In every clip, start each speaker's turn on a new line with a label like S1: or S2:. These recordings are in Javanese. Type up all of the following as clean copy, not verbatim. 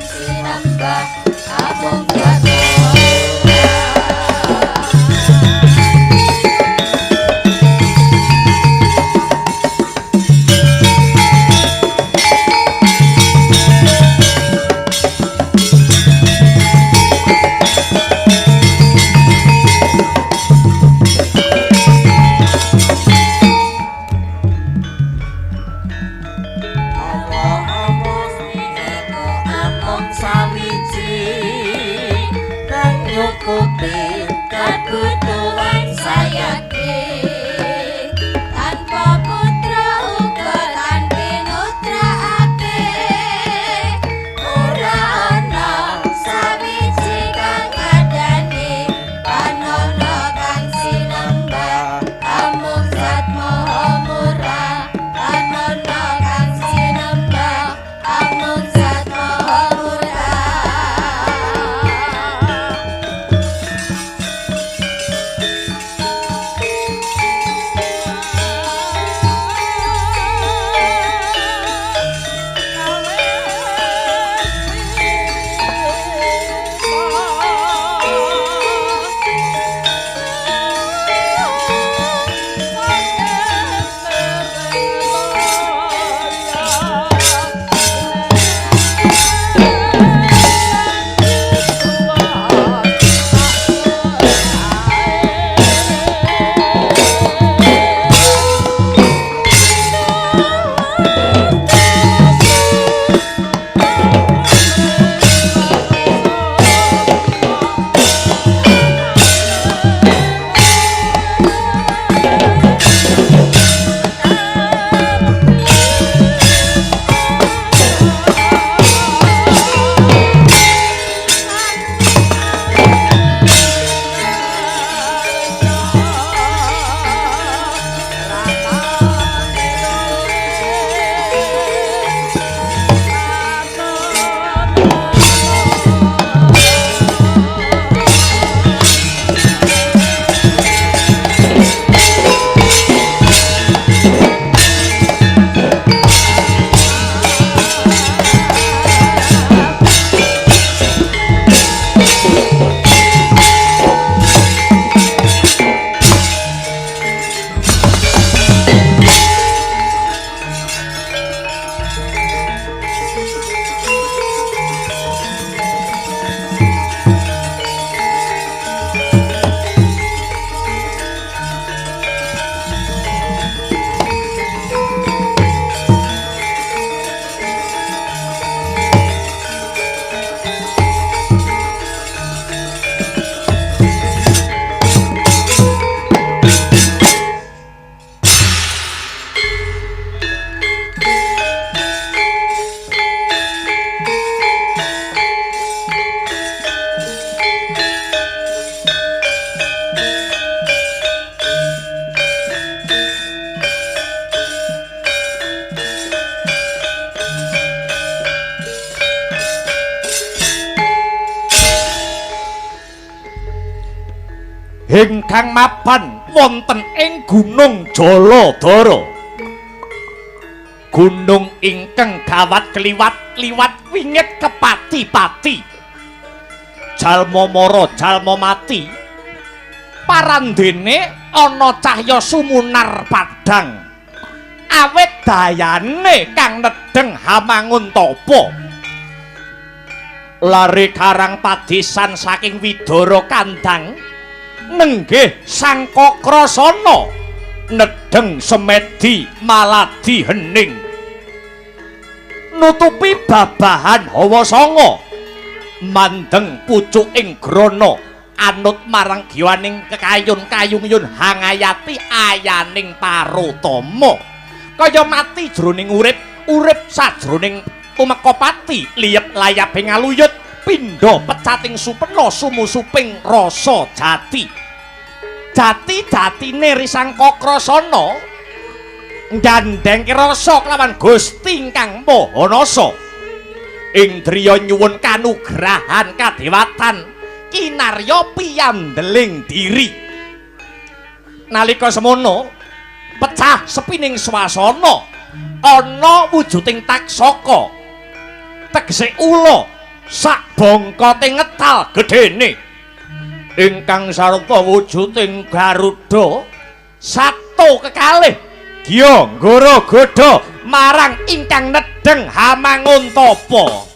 S1: sinembah amung jatuh. Nyukupi kebutuhan sayake tanpa putra uga tanpa nutraake ora ana sawiji kang adane panono kang sinembah amung zat maha murah panono kang sinembah amung zat maha murah.
S2: Ingkang mapan wonten ing Gunung Jaladara. Gunung ingkang gawat kliwat-liwat wingit kepati-pati. Jalma mara jalma mati. Parandene ana cahya sumunar padhang. Awit dayane kang nedeng hamangun tapa. Lare karang padisan saking Widara Kandhang nenggih Sang Kakrasana nedeng semedi maladi hening nutupi babahan hawa sanga mandeng pucuking grana anut marang giwaning kekayun-kayung-yun hangayati ayaning parutama kaya mati jroning urip sajroning tumeka pati liyep layaping aluyut pindha pecating supena sumusuping rasa jati jati-jatine Risang Kakrasana nggandhengke rasa kelawan Gusti ingkang Maha Nasa Indriya nyuwun kanugrahan kadewatan kinarya piyandeling diri nalika semono pecah sepining swasana ana wujuding taksaka tegese ula sak bongkoting ngetal gedene ingkang sarta wujuding Garuda sato kekalih Gya Ngara-Gada marang ingkang nedheng Hamanguntapa.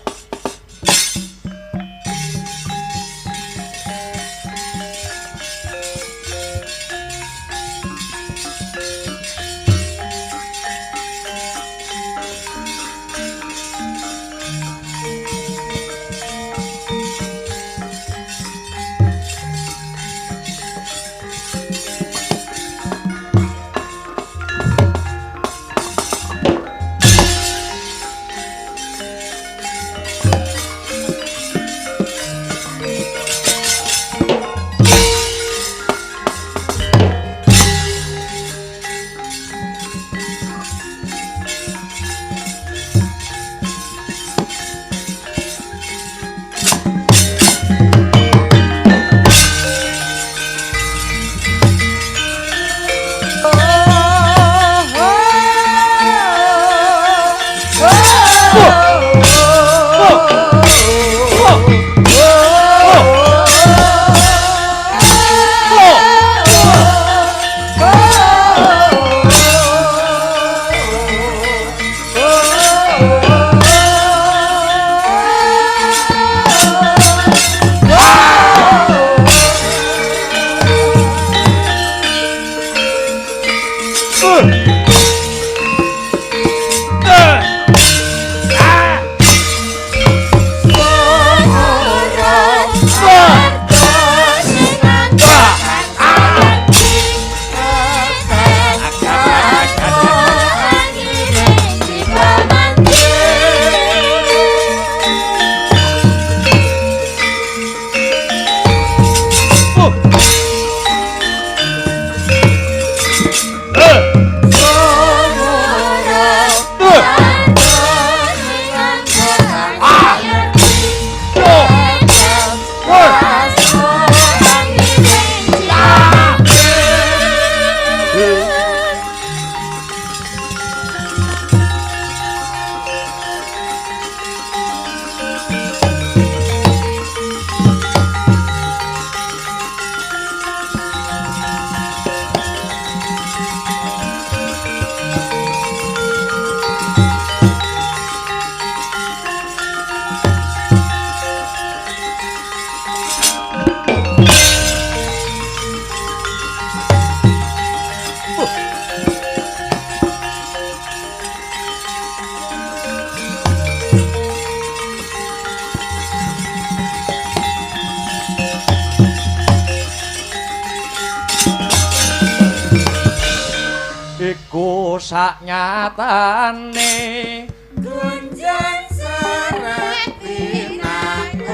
S2: Iku saknyatane
S1: Gunjang seret pinakun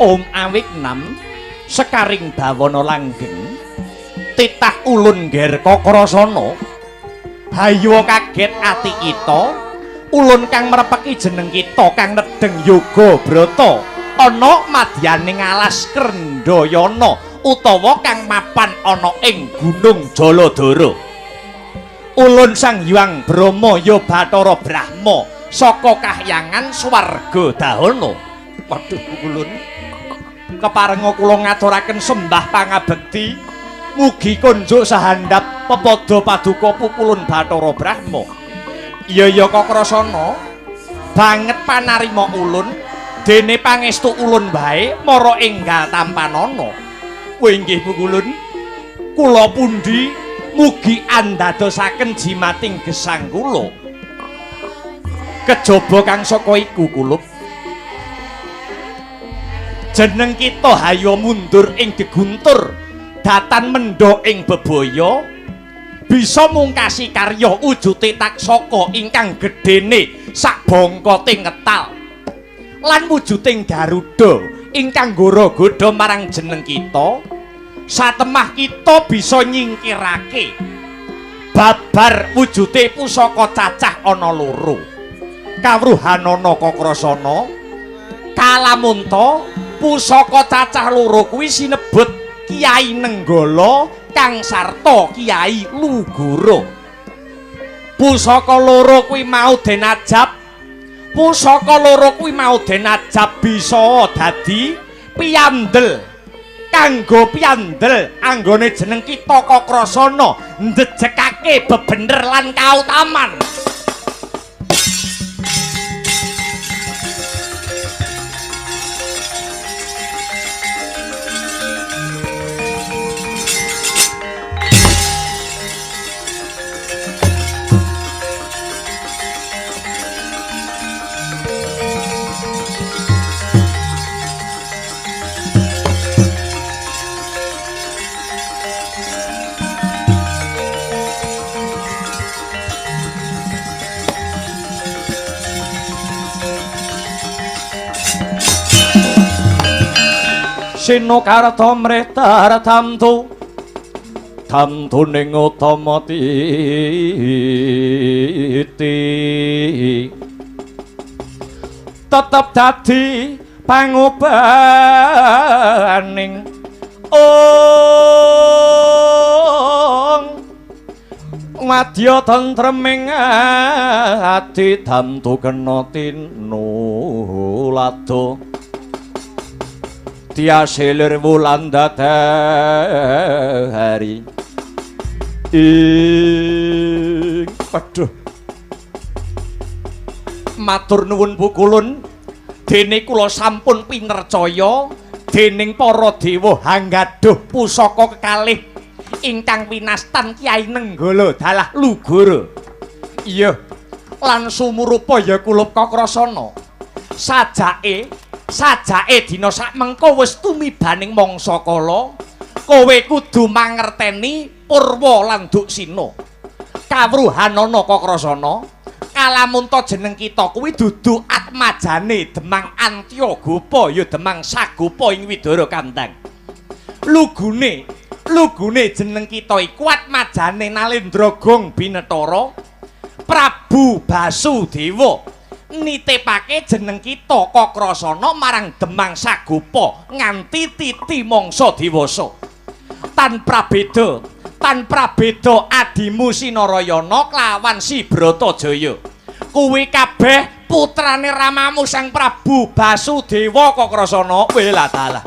S2: Om awik nam sekaring bawana langgeng titah ulun ngger Kakrasana hayuwa kaget ati kita ulun kang mrepeki jeneng kita kang nedheng Yoga Brata ana madyaning alas Krendayana utawa kang mapan ana ing Gunung Jaladara. Ulun Sang Hyang Brahma ya Bathara Brahma saka kahyangan swarga dahana. Waduh ulun keparenga kula ngaturaken sembah pangabekti mugi kunjuk sahandap pepada paduka pupulun Bathara Brahma. Iya Kakrasana banget panarima ulun dene pangestu ulun bae mara enggal tampanana. Kowe inggih pupulun kula pundi mugi andadosaken jimating gesang kula. Kejaba kang saka iku kulup jeneng kita hayo mundur ing geguntur datan mendha ing bebaya bisa mungkasi karya wujute taksaka ingkang gedene sak bongkoting ngetal lan wujuding Garuda ingkang Ngara-Gada marang jeneng kita satemah kita bisa nyingkirake babar wujude pusaka cacah ana loro. Kawruhanana Kakrasana kalamunta pusaka cacah loro kuwi sinebut Kyai Nenggala kang sarta Kyai Lugoro. Pusaka loro kuwi mau denajab. Pusaka loro kuwi mau denajab bisa dadi piyandel. Kanggo piyandel anggone jeneng kita Kakrasana ndejekake bebener lan kautaman. Sino karta mretar tamtu ning utama titi tetep dadi pangobaning madya tentreming ati tamtu kena tinulado tiasilir wulan dadari waduh matur nuwun pukulun dene kula sampun pinercaya dening para dewa hanggaduh pusaka kekalih ingkang winastan Kyai Nenggala dalah Lugoro. Iya lan sumurupa ya kula Kakrasana sajake dina sakmengko wis tumibaning mangsa kala kowe kudu mangerteni Purwa lan Duksina. Kawruhanana Kakrasana kalamunta jeneng kita kuwi dudu atmajane Demang Antyagapa ya Demang Sagapa ing Widara Kandhang. Lugune jeneng kita iku atmajane Nalendra Gong Binetara Prabu Basudewa nitipake jeneng kita Kakrasana marang Demang Sagapa nganti titi mangsa dewasa. Tanpa beda adimu Sinarayana klawan Si Bratajaya. Kuwi kabeh putrane ramamu Sang Prabu Basudewa Kakrasana. Wela dalah.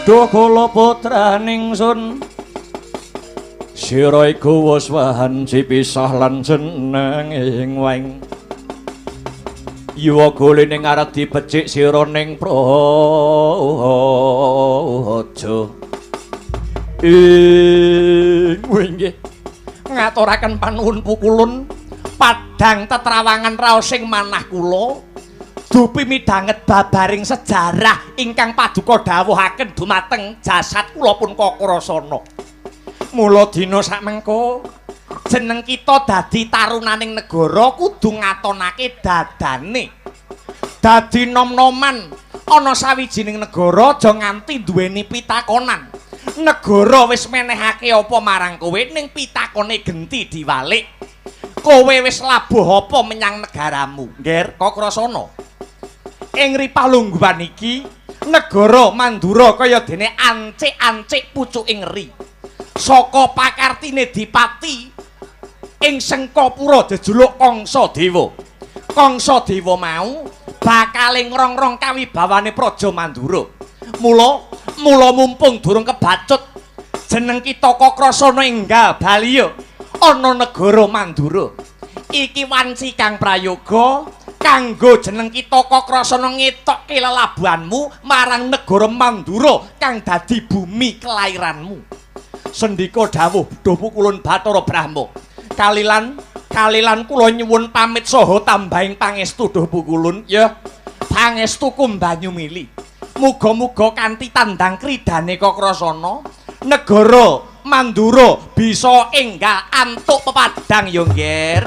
S2: Duh kula putraning sun sira iku wis wahan sipisah lan jenenging waing yuwa golene ngarep dipecik sira ning praja nggih ngaturaken panuwun pukulun padhang tetrawangan raos sing manah kula dupi midhanget babaring sejarah ingkang paduka dawuhaken dumateng jasad kula pun Kakrasana. Mula dina sakmengko jeneng kita dadi tarunaning negara kudu ngatonake dadane. Dadi nom-noman ana sawijining negara aja nganti duweni pitakonan. Negara wis menehake apa marang kowe ning pitakone genti diwalik. Kowe wis labuh apa menyang negaramu? Nggih, Kakrasana. Ing ripalungguhan iki negara Mandura kaya dene ancik-ancik pucuking ri. Saka pakartine Dipati ing Sengkapura jejuluk Kangsadewa. Kangsadewa mau bakal ngrong-rong kawibawane praja Mandura. Mula mumpung durung kebacut jeneng kita Kakrasana enggal baliya ana negara Mandura. Iki wanci kang prayoga kanggo jeneng kita Kakrasana ngetokke lelabuhanmu marang negara Mandura kang dadi bumi kelairanmu. Sendika dawuh Duh Pukulun Bathara Brahma. Kalilan kalilan kula nyuwun pamit saha tambahing pangestu Duh Pukulun ya. Pangestu Kumbanyu Mili. Muga-muga kanthi tandang kridane Kakrasana negara Mandura bisa enggal antuk pepadang ya, Ngger.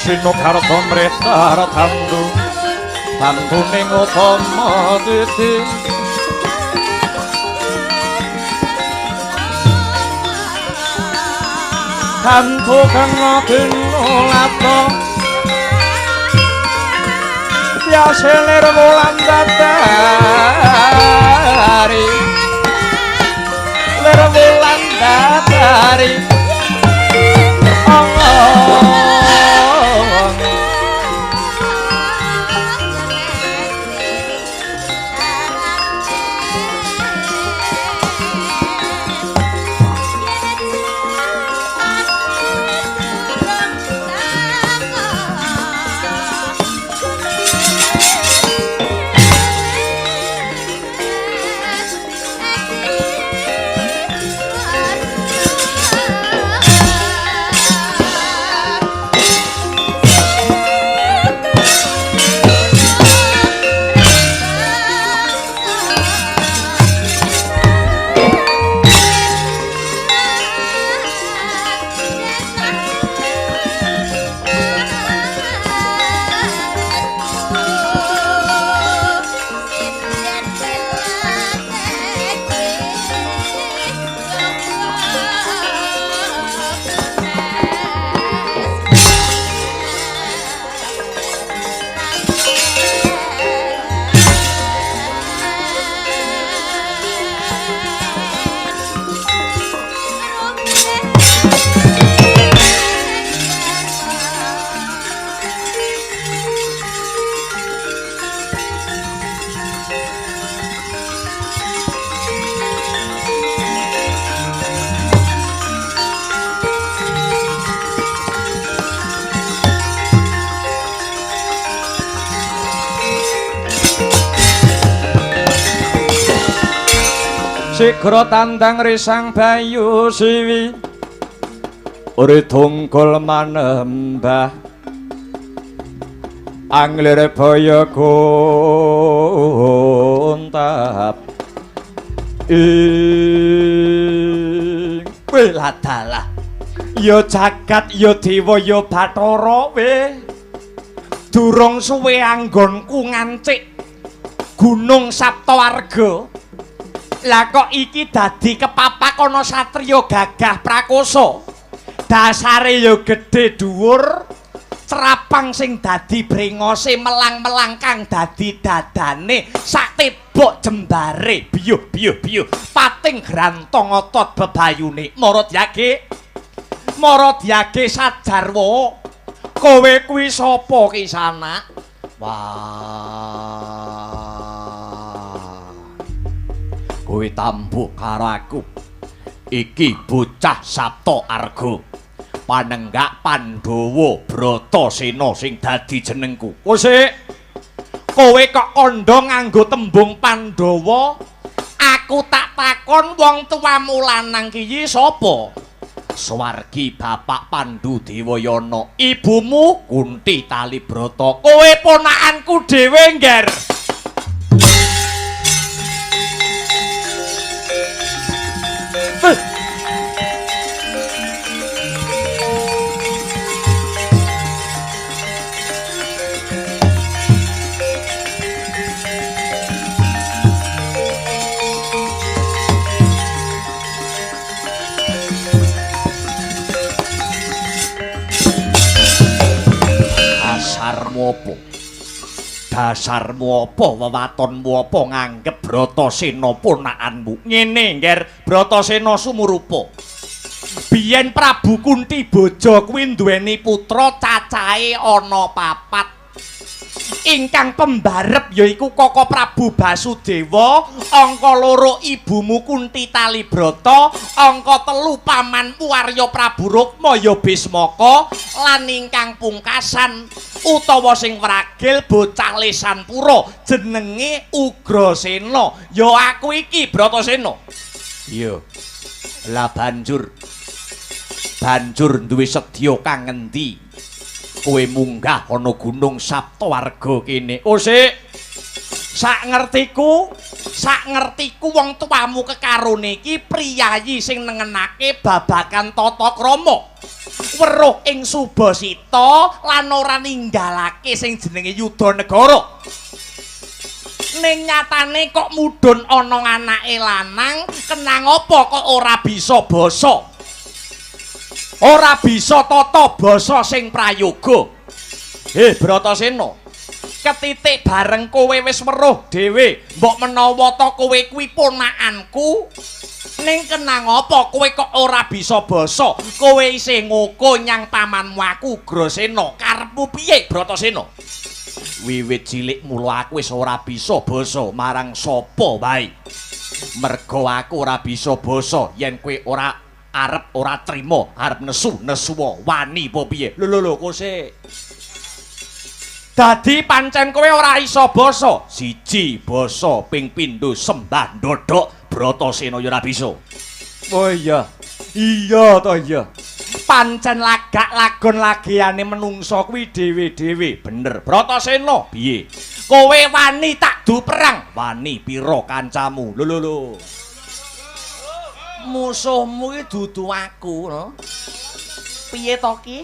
S2: Sinokarta mreta tandu tanduning utama dadi tantu kang dinulata biasa lir wulan dadari lir wulan dadari Sigra tandang risang bayu siwi uri tungkul manembah anglir baya kuntap ing weladalah ya jagat ya dewa ya bathara we durung suwe anggonku ngancik Gunung Saptawarga. Lah kok iki dadi kepapak ana satriya gagah prakoso. Dasare ya gedhe dhuwur, cerapang sing dadi brengose melang-melang kang dadi dadane sak tebok jembare biyuh pating grantong otot bebayune. Maradyage Sajarwa. Kowe kuwi sapa Kisana? Wah. Kowe tambuh karo aku. Iki bocah Sapta Arga. Panenggak Pandhawa Bratasena sing dadi jenengku. Sik. Kowe kok kandha nganggo tembung Pandhawa? Aku tak takon wong tuamu lanang ki sapa? Swargi Bapak Pandhu Dewayana, ibumu Kunti Talibrata. Kowe ponakanku dhewe, Ngger. Dasarmu apa, wewatonmu apa nganggep Bratasena ponakanmu? Ngene, Ngger, Bratasena sumurupa. Biyen Prabu Kunti Boja kuwi nduweni putra cacahe ana 4. Ingkang pembarep yaiku Kaka Prabu Basudewa, angka 2 ibumu Kunti Talibrata, angka 3 pamanmu Arya Prabu Rukma ya Bismaka, lan ingkang pungkasan utawa sing wragil bocah Lesanpura jenenge Ugrasena. Ya aku iki Bratasena. Iya. Lah banjur duwe sedya kang ngendi? Kowe munggah ana Gunung Saptawarga kene. Oh sik. Sak ngertiku wong tuamu kekarone iki priyayi sing nengenake babagan tata krama. Weruh ing Subasita lan ora ninggalake sing jenenge Yudha Negara. Ning nyatane kok mudhun ana anake lanang, kenang apa kok ora bisa basa? Ora bisa tata basa sing prayoga. Bratasena, ketitik bareng kowe wis weruh dhewe, mbok menawa ta kowe kuwi ponakanku, ning kenang apa kowe kok ora bisa basa? Kowe isih ngoko nyang pamanmu aku Ugrasena. Karepmu piye, Bratasena? Wiwit cilik mula aku wis ora bisa basa marang sapa wae. Merga aku ora bisa basa yen kowe ora trima, arep nesu-nesuwa wani apa piye? Lho kok sik. Dadi pancen kowe ora iso basa. Siji basa ping pindho sembah ndodhok Bratasena ya ora bisa. Oh iya. Iya to iya. Pancen lagak lagon lagiane menungsa kuwi dhewe-dhewe. Bener. Bratasena, piye? Kowe wani tak du perang? Wani pira kancamu? Lho. Musuhmu iki dudu aku, no. Piye to ki?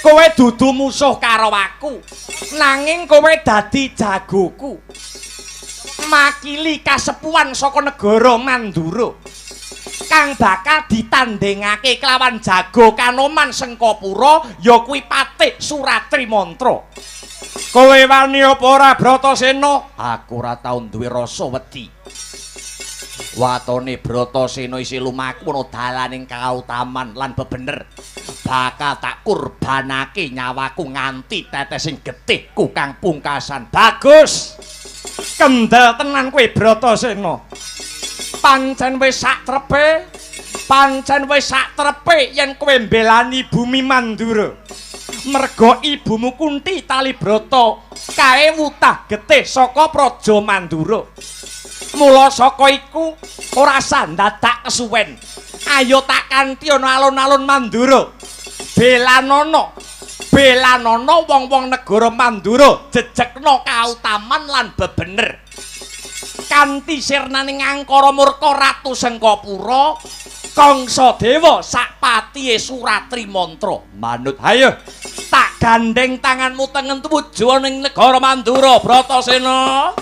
S2: Kowe dudu musuh karo aku. Nanging kowe dadi jagoku. Makili kasepuhan saka negara Mandura. Kang bakal ditandingake kelawan jago Kanoman Sengkapura ya kuwi Patih Suratri Mantra. Kowe wani apa ora Bratasena? Aku ora tau duwe rasa wedi. Watone Bratasena isih lumaku ana dalaning kautaman lan bebener. Bakal tak kurbanake nyawaku nganti tetesing getihku kang pungkasan. Bagus. Kendel tenan kowe Bratasena. Pancen wis sak trepe yen kowe mbelani bumi Mandura. Merga ibumu Kunti Talibrata kae wutah getih saka Praja Mandura. Mula saka iku ora usah dadak kesuwen. Ayo tak kanthi ana alun-alun Mandura. Belanono wong-wong negara Mandura jejekna kautaman lan bebener. Kanthi sirnaning angkara murka Ratu Sengkapura, Kangsa Dewa sak patihe Suratri Mantra. Manut hayo tak gandeng tanganmu tengen tuju ning negara Mandura, Bratasena.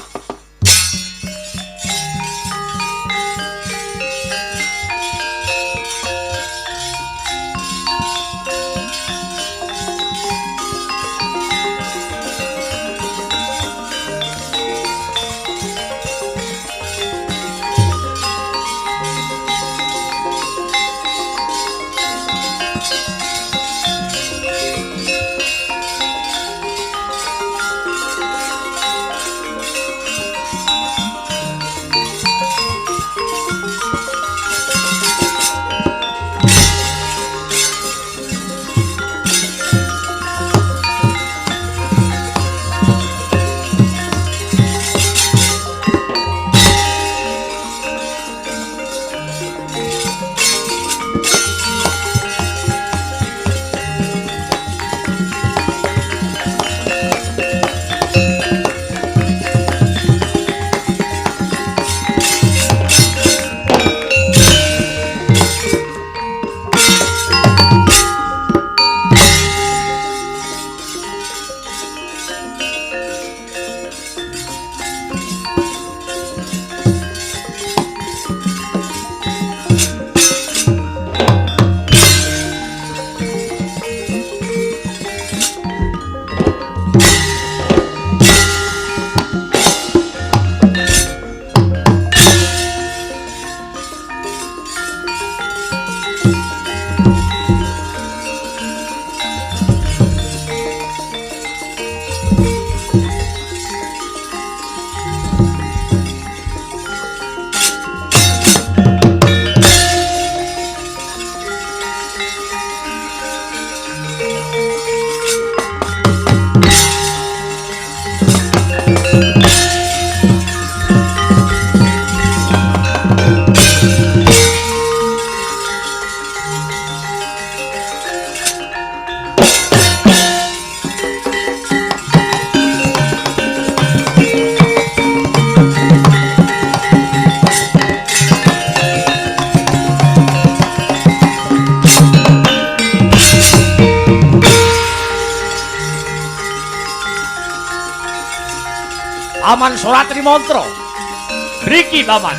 S2: Paman Suratri Mantra. Mriki Paman.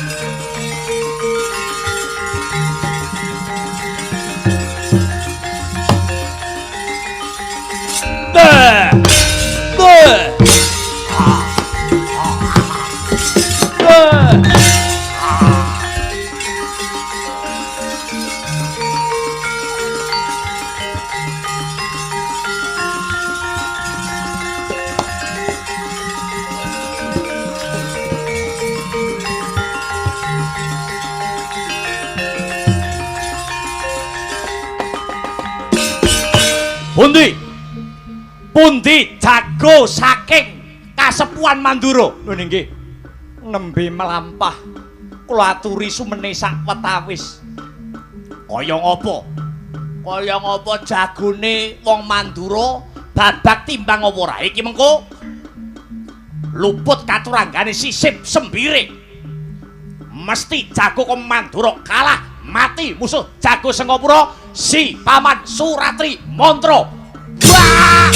S2: Pundi jago saking kasepuhan Mandura. Lho nggih. Nembe melampah kula aturi sumene sak wetawis. Kaya ngapa? Kaya ngapa jagone wong Mandura babak timbang apa ora? Iki mengko luput katuranggane sisip sembire. Mesti jago kok Mandura kalah mati musuh jago Sengkapura si Paman Suratri Mantra. Wah!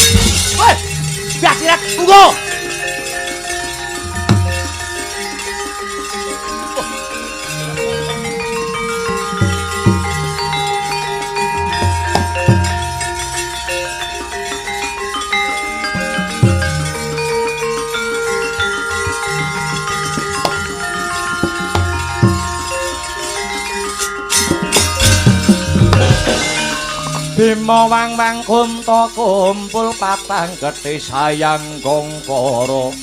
S2: Woi, biar tunggu. Bima wang-wang kunta kumpul patang getih sayang gongkara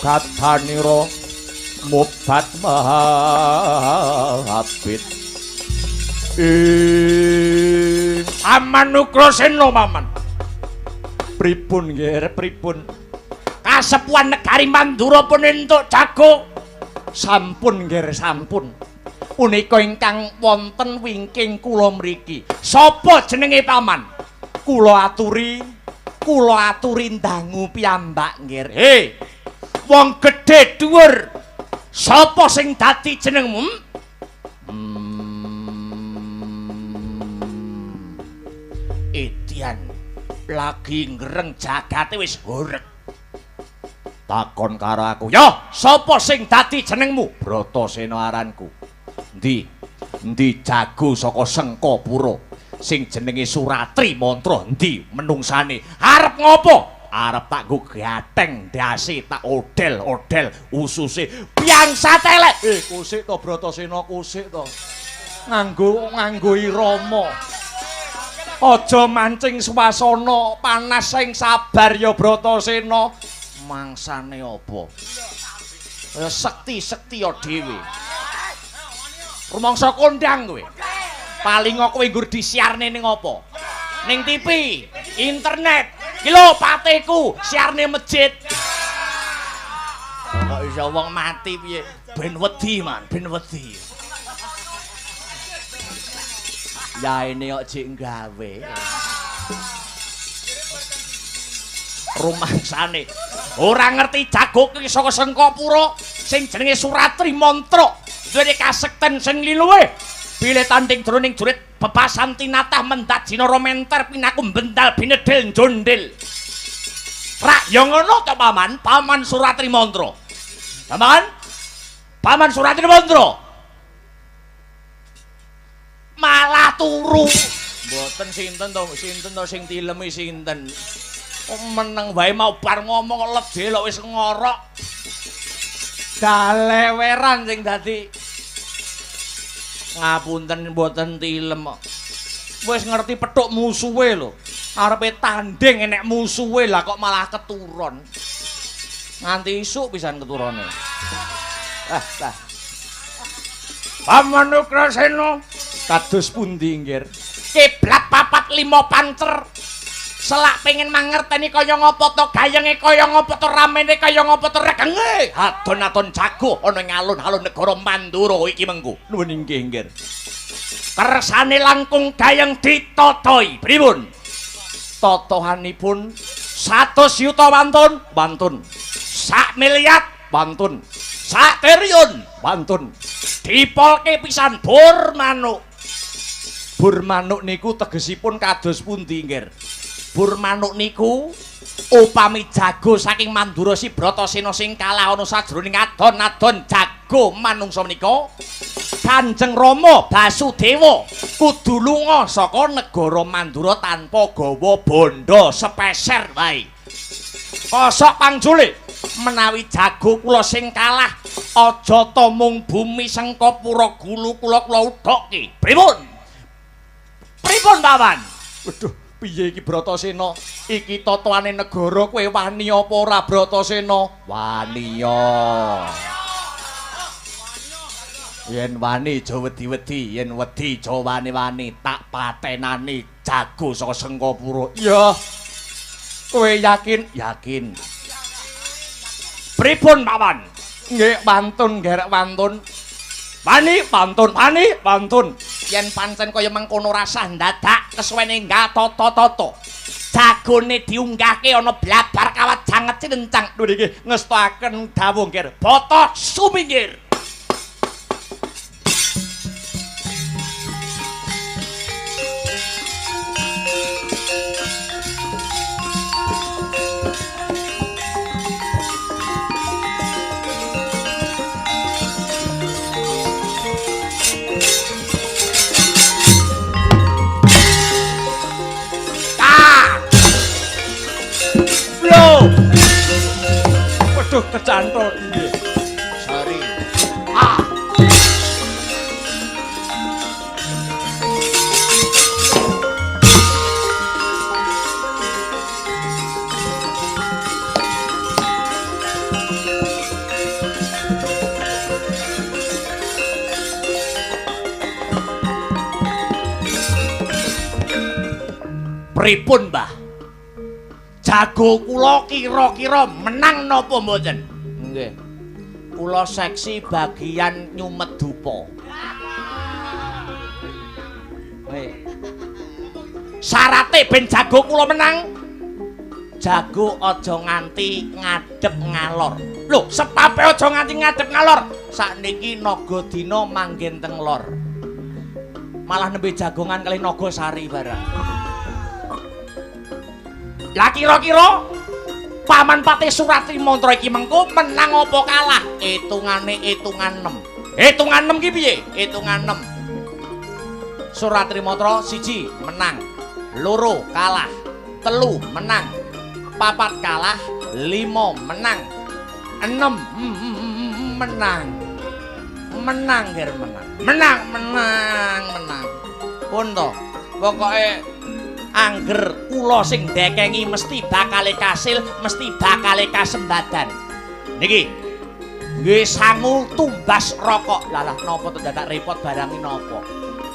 S2: gatanira mubat mahabit Paman Ugrasena Paman. Pripun nggih pripun kasepuhan negari Mandura pun entuk jago sampun nggih sampun. Punika ingkang wonten wingking kula mriki. Sapa jenenge Paman? Kula aturi ndangu piyambak nggih. He. Wong gedhe dhuwur. Sapa sing dadi jenengmu? Edian. Lagi ngreng jagate wis horeg. Takon karo aku. Yo, sapa sing dadi jenengmu? Bratasena aranku. Endi jago saka Sengkapura sing jenenge Suratri Mantra endi menungsane arep ngopo? Arep tak nggo gatheng ndase tak odel ususe piangsa telek. Kusik to Bratasena kusik to. Nganggo irama. Aja mancing swasana panas sing sabar ya Bratasena. Mangsane apa? Sekti-sekti ya dhewe. Rumangsa kondang kowe. Paling kowe nggur disiarne ning apa? Ning TV, internet. Ki lho pateku, siarne masjid. Kok iso wong mati piye? Ben wedi, Man, ben wedi. Ya ini kok jek gawe. Rumangsane ora ngerti jago ki saka Sengkapura sing jenenge Suratri Mantra. Duwe kasekten sing liluwe. Bilih tanding jroning jurit bebasan tinatah mendat jinara menter pinaku bendal binedel njondel. Rak ya ngono to Paman, Paman Suratri Mantra. Paman Suratri Mantra. Malah turu. Mboten sinten to sing tilemi sinten. Meneng wae mau bar ngomong ledhe lho wis ngorok. Daleweran sing dadi ngapunten mboten tilem kok. Wis ngerti pethuk musuhe lho. Arepe tanding enek musuhe lah kok malah keturon. Nganti isuk pisan keturone. Paman Ugrasena kados pundi nggih? Kiblat 4-5 pancer. Selak pengen mangerteni kaya ngapa to gayenge kaya ngapa to ramene kaya ngapa to regenge. Adon-adon jago ana ing alun-alun negara Mandura iki mengko. Nuwun inggih nggih. Kersane langkung gayeng ditotoi. Pripun? Totohanipun 100 yuta wantun. 1 miliar wantun. 1 triliun wantun. Dipolke pisan bur manuk. Bur manuk niku tegesipun kados pundi nggih? Bur manuk niku upami jago saking Mandura si Bratasena sing kalah ana sajroning adon-adon jago manungsa menika Kanjeng Rama Basudewa kudu lunga saka negara Mandura tanpa gawa bondo sepeser wae. Kosok pangjulik menawi jago kula sing kalah aja ta mung bumi Sengkapura gulu kula udhokke. Pripun? Pripun Paman? Waduh, piye iki Bratasena? Iki tataane negara kowe wani apa ora Bratasena? Wani ya. Yen wani aja wedi-wedi, yen wedi aja wani-wani, tak patenani jago saka Sengkapura. Iya. Kowe yakin? Yakin. Pripun Paman? Nggih, pantun gerek pantun. Wani pantun, wani pantun. Yen pancen kaya mengkono rasah dadak kesuwene gatata-tata. Jagone diunggahke ana blabar kawat janget cilencang. Lho niki ngestoaken dawuh nggih. Bata suminggir. Waduh kecantol nggih. Sari. Pripun, Mbah? Jago kula kira-kira menang napa mboten? Nggih. Kula seksi bagian nyumet dupa. Syarate ben jago kula menang, jago aja nganti ngadep ngalor. Lho, sepape aja nganti ngadep ngalor. Sakniki Nagadina manggen teng lor. Malah nembe jagongan kalih Nagasari barang. Lah kira-kira Paman Patih Suratrimandra iki mengko menang apa kalah? Hitungane hitungan 6. Hitungan 6 ki piye? Hitungan 6. Suratrimandra 1 menang, 2 kalah, 3 menang, 4 kalah, 5 menang, 6 menang. Menang ger menang. Menang. Pun to. Pokoke angger kula sing dekengi mesti bakale kasil, mesti bakale kasembadan. Niki nggih sangu tumbas rokok. Lah napa to dadak repot barang iki napa?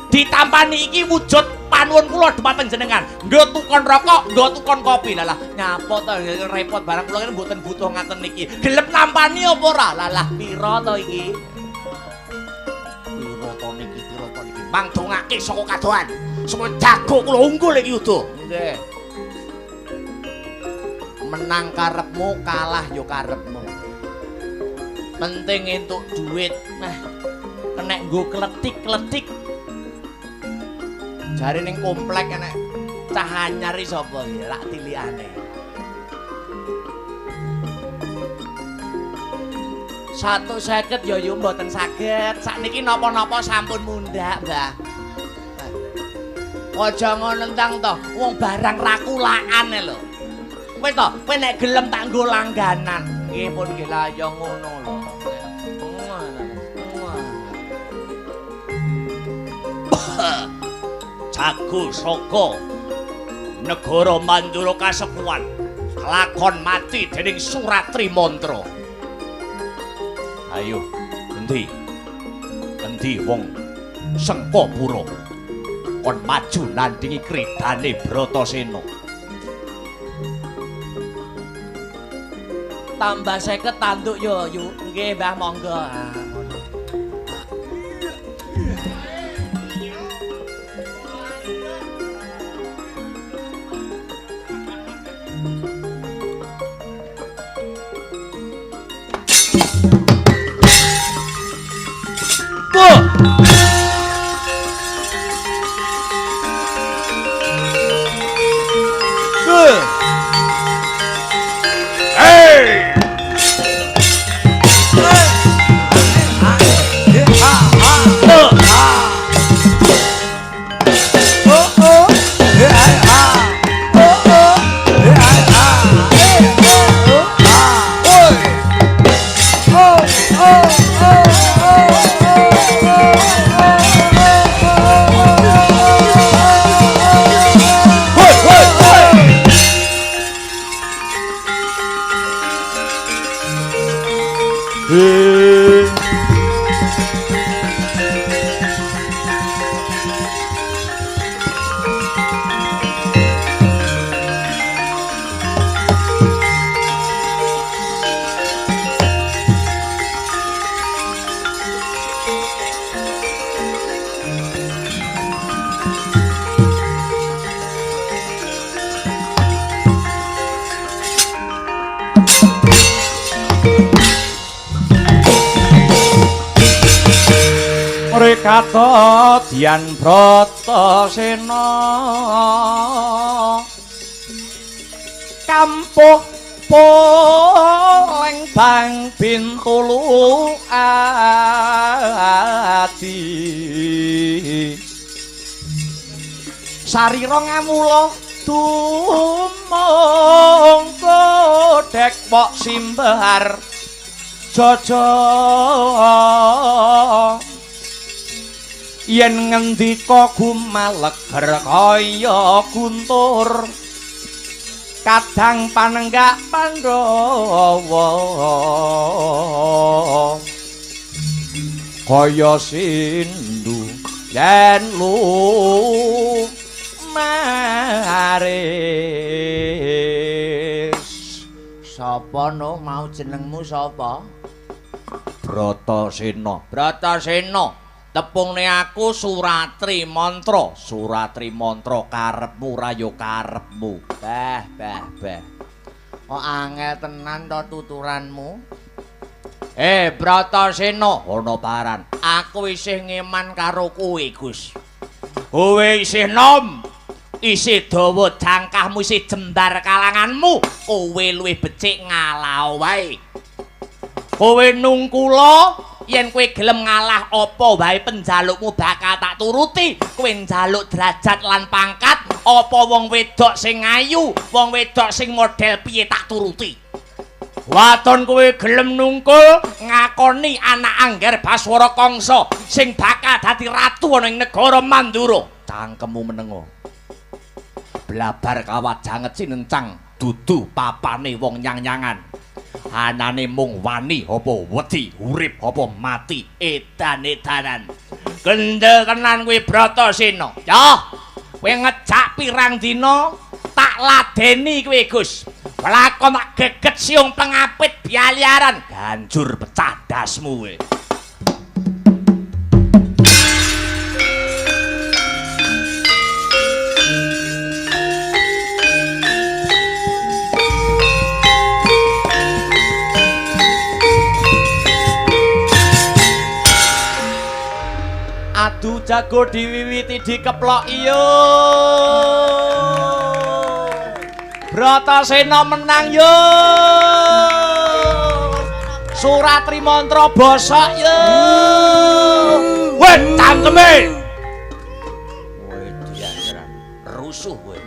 S2: Ditampani iki wujud panuwun kula dhumateng jenengan. Nggo tukon rokok, nggo tukon kopi. Lah nyapa to repot barang kula kan mboten butuh ngaten niki. Gelem nampani apa ora? Lah pira to iki? Pira to niki? Mangdongake saka kadohan. Saka jago kula unggul iki udo. Nggih. Menang karepmu, kalah yo karepmu. Penting entuk duit. Nah, kenek nggo kletik-kletik. Jare ning komplek enek cah anyar iki sapa iki? Lak tilikane. 150 yo mboten saged. Sakniki napa-napa sampun mundhak, Mbah. Aja ngonentang to, wong barang rakulakan lho. Wis to, kowe nek gelem tak nggo langganan. Nggih pun nggih lah ya ngono lho. Jago saka negara Mandura kasepuhan lakon mati dening Suratrimandra. Ayo, endi? Endi wong Sengkapura kon maju nandingi kridane Bratasena. Tambah 50 tanduk yo, nggih Mbah monggo. Rekata Dian Bratasena kampuh poleng bang bintulu ati sarira ngamula tumong kodhek pok simbar jaja yen ngendika gumaleger kaya guntur kadang panenggak Pandhawa kaya sindu yen lumaris. Sapa no mau jenengmu sapa? Bratasena. Bratasena. Tepungne aku Suratri Mantra. Suratri Mantra karepmu rayo karepmu. Bah. Kok angel tenan to tuturanmu? Bratasena, ana paran. Aku isih ngeman karo kowe, Gus. Kowe isih nom. Isih dawa jangkahmu, isih jembar kalanganmu. Kowe luwih becik ngalah wae. Kowe nungkula yen kowe gelem ngalah apa wae penjalukmu bakal tak turuti. Kowe njaluk derajat lan pangkat apa wong wedok sing ayu, wong wedok sing model piye tak turuti. Waton kowe gelem nungkul ngakoni anak Angger Baswara Kangsa sing bakal dadi ratu ana ing negara Mandura. Cangkemmu menengo. Blabar kawajanget sinencang dudu papane wong nyang-nyangan. Anane mung wani apa wedi, urip apa mati, edan-edanan. Gendhekenan kowe Bratasena. Ya, kowe ngejak pirang dina tak ladeni kowe, Gus. Lakon tak geget siung pengapit bialiaran, ganjur pecah dasmu kowe. Adu jago diwiwiti dikeplok iyo. Bratasena menang yo. Suratri Mantra bosok yo. Weh cangkeme. Weh diangeran rusuh kowe.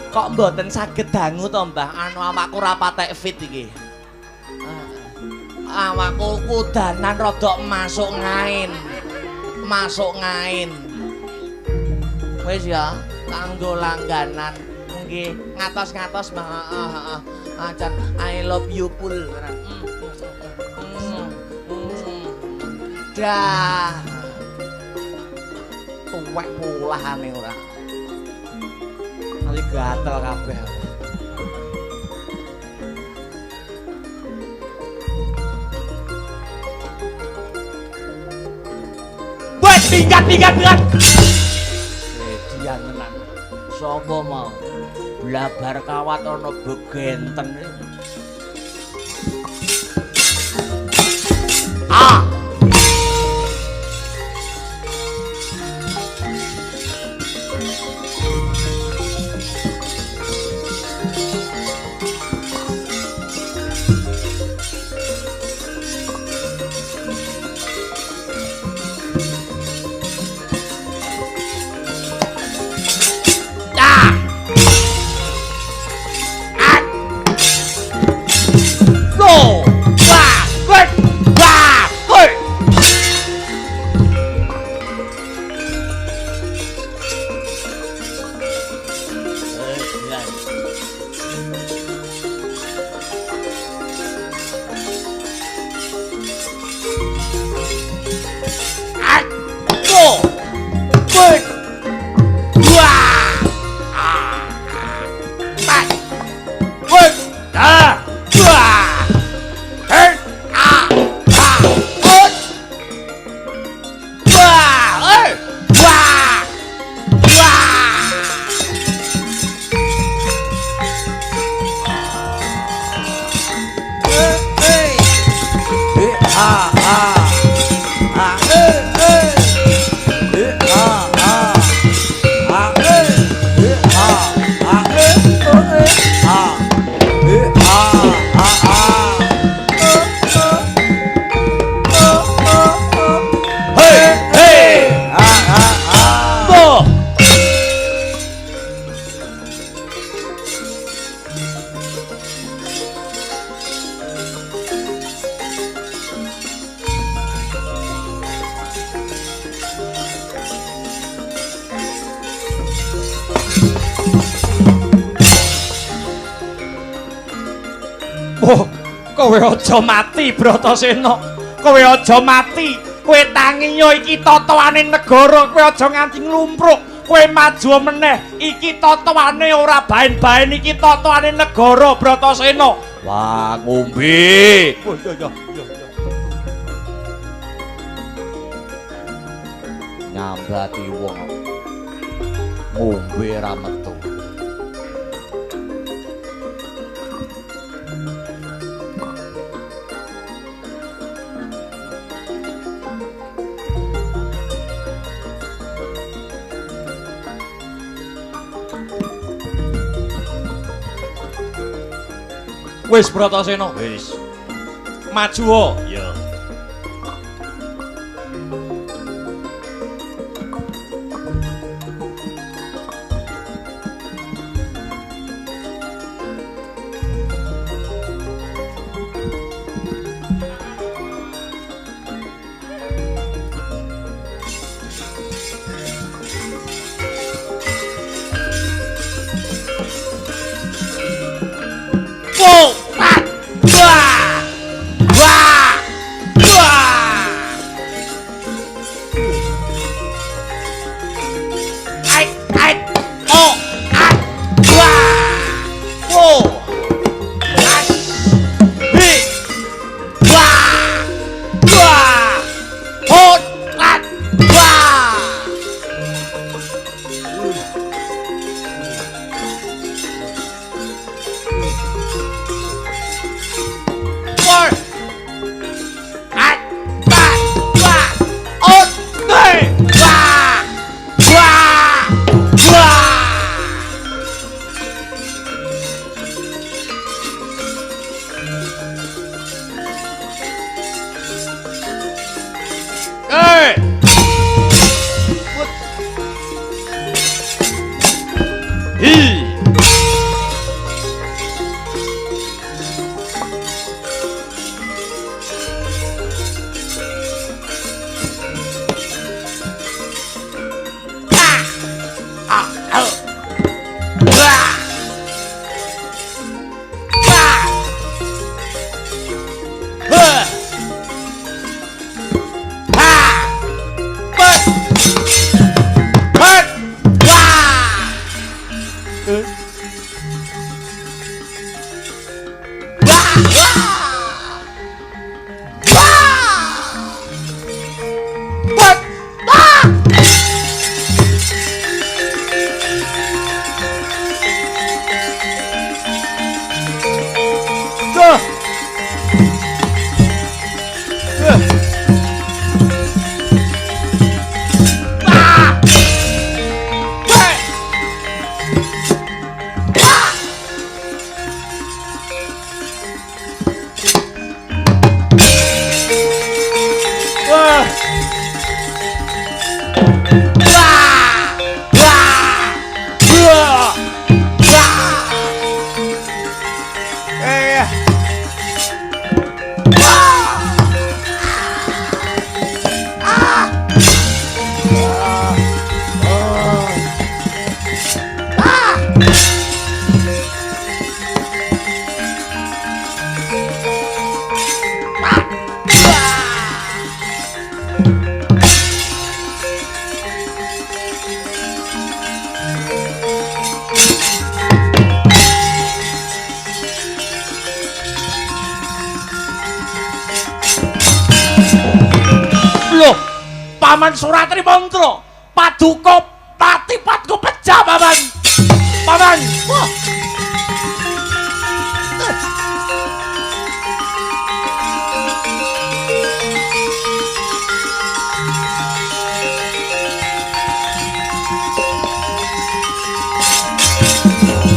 S2: Kok mboten saged dangu to, Mbah? Anu awakku ora patek fit iki. Awakku kudanan rada masuk ngain. Masuk ngain. Wis ya, kanggo langganan. Nggih, ngatos-ngatos, Mbah. Acan I love you pul. Dah. Tuwek pulahane ora. Ali gatel kabeh. Buat pinggat. Dian tenan. Sapa mau? Blabar kawat ana begenten. Ah. Kowe aja mati, Bratasena. Kowe aja mati. Kowe tangi yo iki tatawane negara, kowe aja nganti nglumpruk. Kowe maju meneh. Iki tatawane ora baen-baen, iki tatawane negara, Bratasena. Wah, ngombe. Oh iya. Nyambati wong. Ngombe ra metu. Wis Bratasena, wis. Maju wae. Iya. Paman Suratri Mantra, paduka patipatku pecah, Paman. Paman. Wah.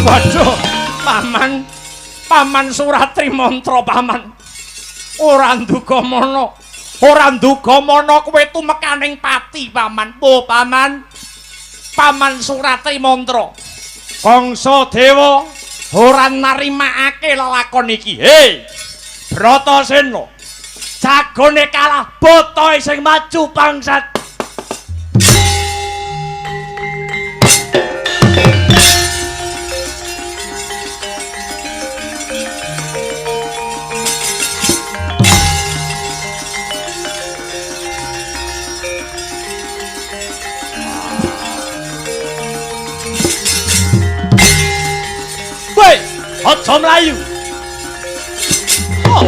S2: Waduh, Paman Suratri Mantra, Paman. Ora nduga mono. Ora nduga mana kowe tumekaning pati, Paman. Oh, Paman. Paman Suratri Mantra. Bangsa Dewa ora narimakake lelakon iki. Hei, Bratasena. Jagone kalah, botohe sing maju bangsat. aja mlayu. Oh.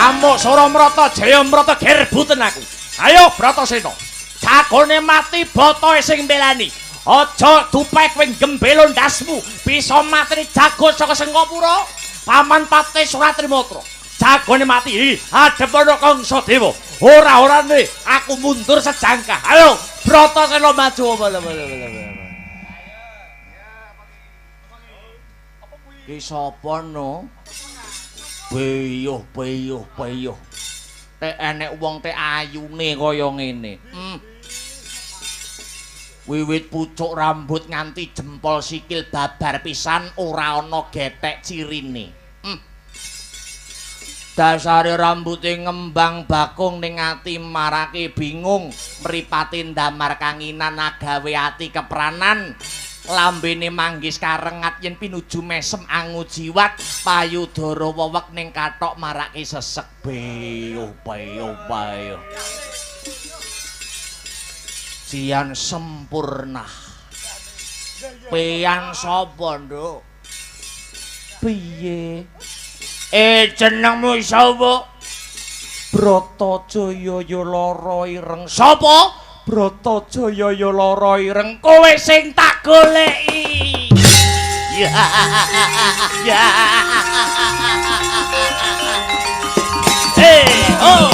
S2: Amuk Suramrata Jayamrata gerbuten aku. Ayo Bratasena. Jagone mati botoe sing mbelani. Aja dupek kowe gembelo ndasmu bisa mateni jago saka Sengkapura. Paman Pate Suratrimatra. Jagone mati adep ana Kangsa Dewa. Ora-orane aku mundur sejangkah. Ayo Bratasena maju. Ki sapa no? Beyuh. Tek enek wong tek ayune kaya ngene. Wiwit pucuk rambut nganti jempol sikil babar pisan ora ana getek cirine. Dasare rambuté ngembang bakung ning ati marake bingung, mripate ndamar kanginan agawe ati kepranan. Lambene manggis karengat yen pinuju mesem angu jiwat payudara wewek ning kathok marake sesek beyuh. Jian sempurna. Pian sapa, Nduk? Piye? Jenengmu sapa? Bratajaya lara ireng. Sapa? Bratajaya lara ireng. Kowe sing tak goleki. Ya. Oh.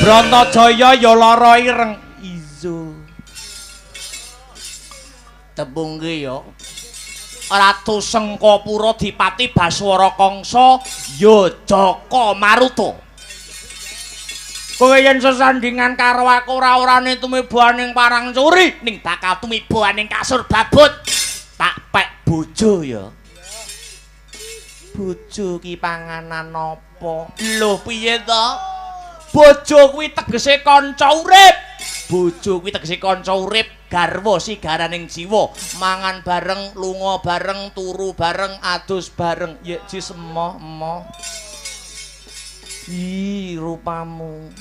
S2: Bratajaya ya lara ireng. Izo. Tembungke ya. Ratu Sengkapura Dipati Baswara Kangsa ya Jaka Maruta. Kowe yen sesandingan karo aku ora-orane tumibaning parang curi ning bakal tumibaning kasur babut. Tak pek bojo ya. Bojo ki panganan apa? Lho piye to? Bojo kuwi tegese kanca urip. Bojo kuwi tegese kanca urip, garwa sigaraning jiwa, mangan bareng, lunga bareng, turu bareng, adus bareng. Ya jis emoh. Ih, rupamu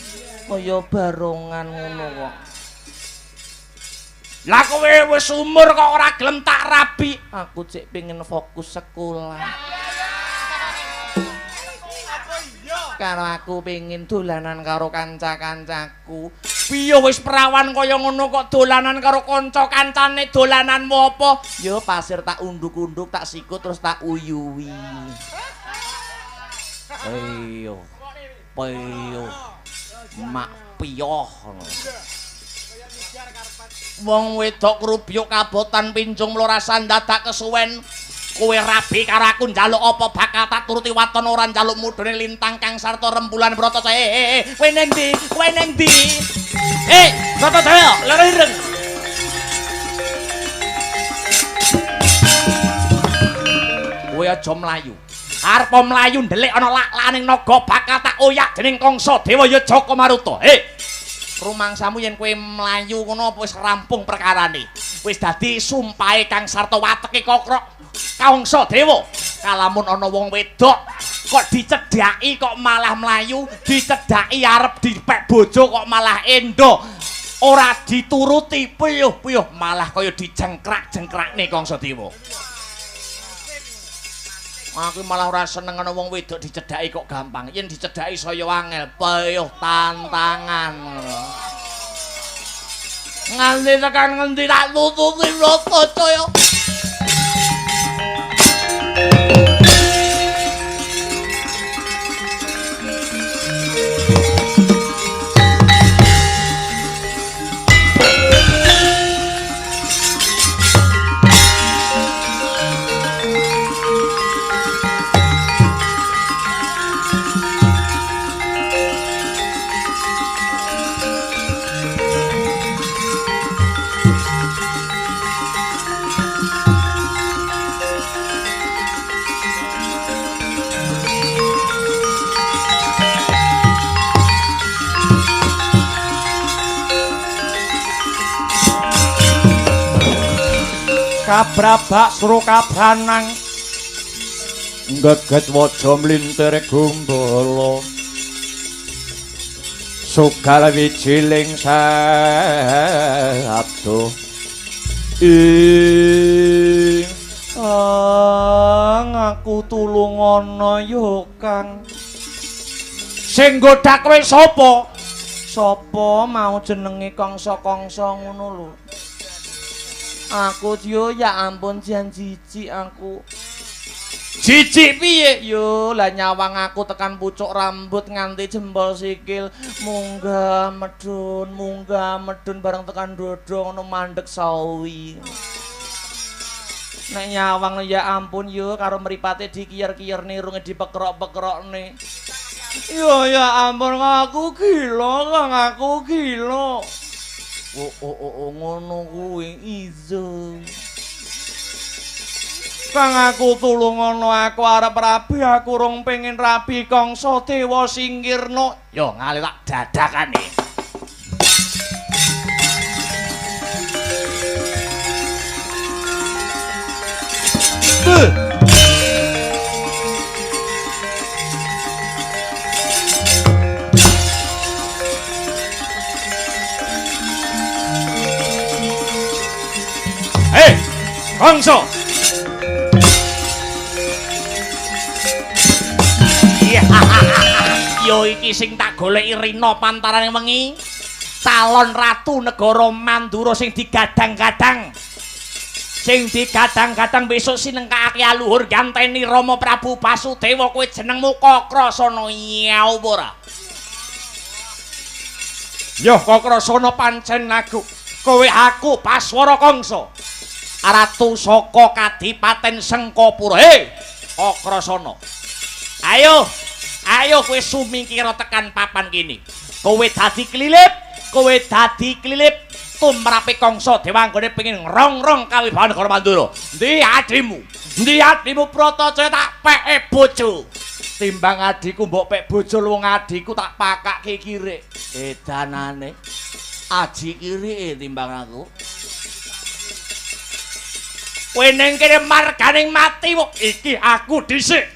S2: kaya barongan ngono kok. Lah kowe wis umur kok ora gelem tak rabi. Aku cek pengen fokus sekolah. Karo aku pengen dolanan karo kanca-kancaku. Piye wis perawan kaya ngono kok dolanan karo kanca kancane dolananmu apa? Ya pasir tak unduk-unduk, tak sikut terus tak uyuwi. Ayo. Mak piyoh. Wong wedok krubyuk kabotan pincung mlorasan dadak kesuwen. Kowe rabi karo aku njaluk apa bakal tak turuti waton ora njaluk mudhune lintang kang sarta rembulan Bratajaya. Kowe ning ndi? Bratajaya, lara ireng. Kowe aja mlayu. Arep mlayu ndelik ana lak-laning naga bakal tak oyak dening Kangsa Dewa ya Jaka Maruta. Rumangsamu yen kowe mlayu ngono apa wis rampung perkarane. Wis dadi sumpahe kang sarta wateke kokrok Kangsa Dewa. Kalamun ana wong wedok kok dicedhaki kok malah mlayu, dicedhaki arep dipek bojo kok malah endo. Ora dituruti piyuh-piyuh malah kaya dijengkrak-jengkrakne Kangsa Dewa. Aku malah ora seneng ana wong wedok dicedhaki kok gampang. Yen dicedhaki saya angel, piyuh tantangan. Nganti tekan ngendi tak tututi Bratajaya. kabrabak srukabranang geget waja mlintir gumbala sugal wijiling sabdo ing aku tulung ana ya Kang sing nggodhak kowe sapa sapa mau jenenge kangsa-kangsa ngono lho aku yo ya ampun jan jijik aku jijik piye yo lah nyawang aku tekan pucuk rambut nganti jempol sikil munggah medun bareng tekan dodo ngono mandek sawi nek nyawang ya ampun yo karo mripate dikiyer-kiyer nirunge dipekrok-pekrokne yo ya ampun aku gila Kang aku gila ngono kuwi iso Kang aku tulung ana aku arep rabi aku rong pengen rabi kangsa dewa singkirna yo ngalih tak dadakane Hei, kangsa. Yo iki sing tak goleki rina pantarane wengi. Calon ratu negara Mandura sing digadang-gadang. Sing digadang-gadang besok sinengkake aluhur ganteni Rama Prabu Basudewa kowe jenengmu Kakrasana ya apa ora? Yo Kakrasana pancen kowe aku Baswara Kangsa. Ratu saka Kadipaten Sengkapura. Hei, Kakrasana. Ayo kowe sumingkira tekan papan kene. Kowe dadi klilip tumrape Kangsa Dewanggone pengin ngrong-rong kawibahan negara Mandura. Ndi adimu Bratajaya tak peke bojo. Timbang adiku mbok pek bojo wong adiku tak pakake kirik. Edanane. Aji kirike timbang aku. Kowe ning kene marganing mati kok iki aku dhisik.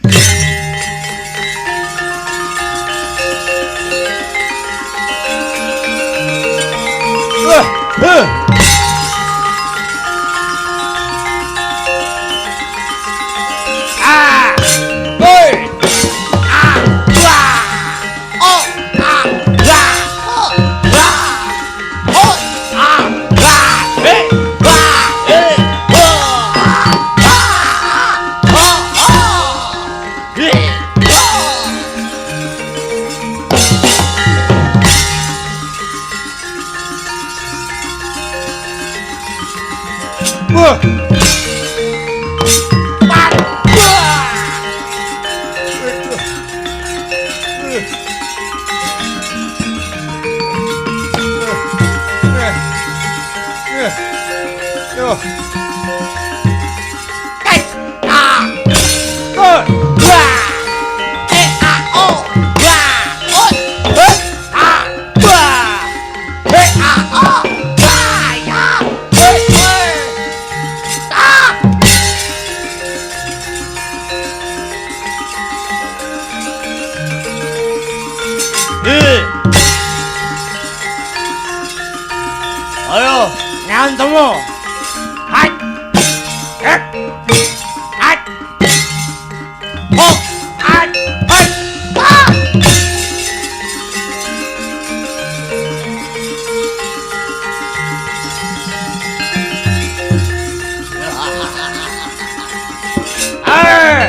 S2: Ayo, nyantemu. Hai. Hai. Oh, hai. Hai. Ah.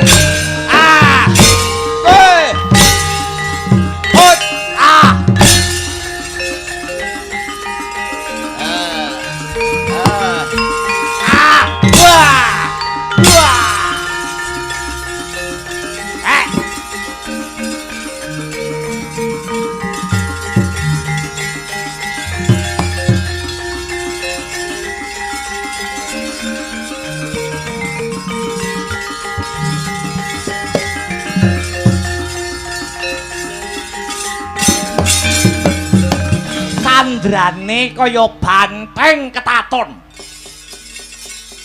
S2: Sandrane kaya banteng ketaton.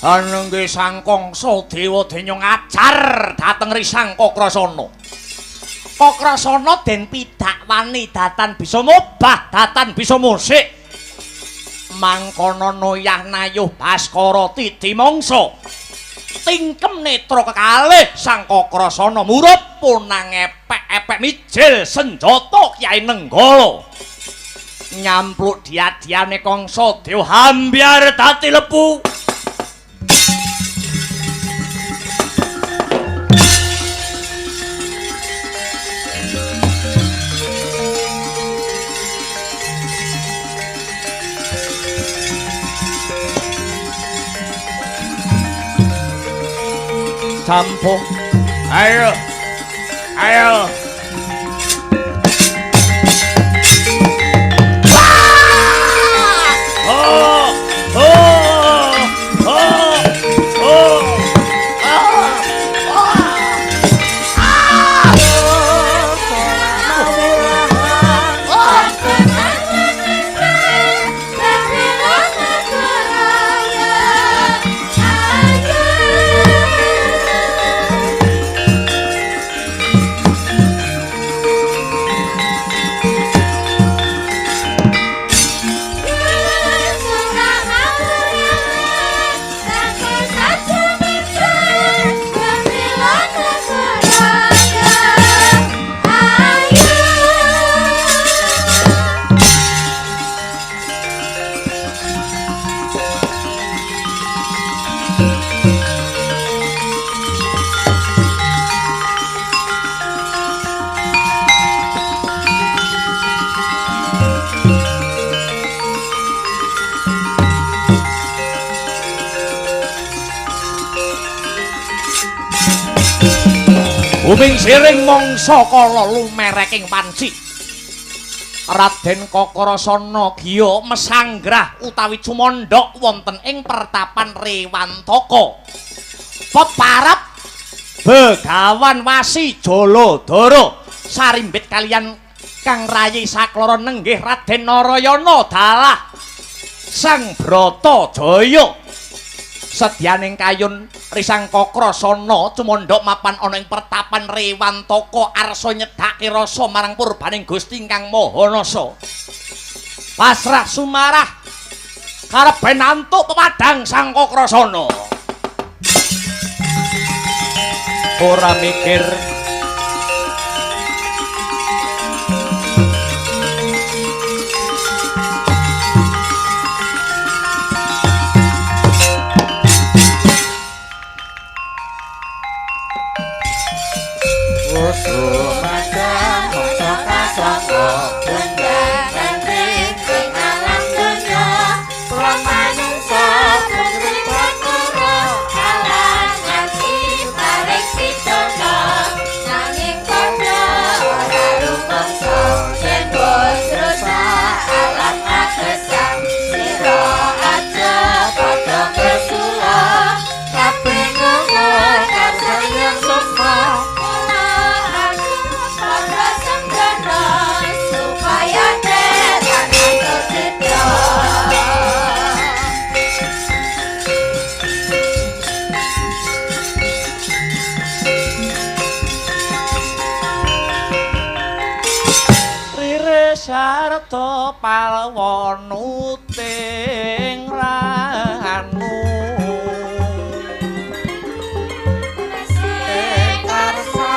S2: Anengge sang Kangsa Dewa Denya ngajar dhateng Risang Kakrasana. Kakrasana den pidak wani datan bisa ngobah, datan bisa musik. Mangkono noyah nayuh Baskara Titi mangsa. Tingkem netra kekalih sang Kakrasana murup punang epek-epek mijil senjata Kyai Nenggala. Nyampluk diadiane Kangsa Dewa hambyar dadi lepu. Campur, ayo, ayo. Uming siring mangsa kala lumereking panci. Raden Kakrasana giya mesanggrah utawi cumandhak wonten ing pertapan Rewantaka. Peparep Begawan Wasi Jaladara sarimbit kaliyan Kang Rayi Sakloro nenggih Raden Narayana dalah Sang Bratajaya. Sedyaning kayun Risang Kakrasana cumandhak mapan ana ing pertapan Rewantaka arsa nyedhake rasa marang purbaning Gusti ingkang Mahanasa. Pasrah sumarah karep benantuk pepadang Sang Kakrasana. Ora mikir sarta palwanuting ranu sing karsane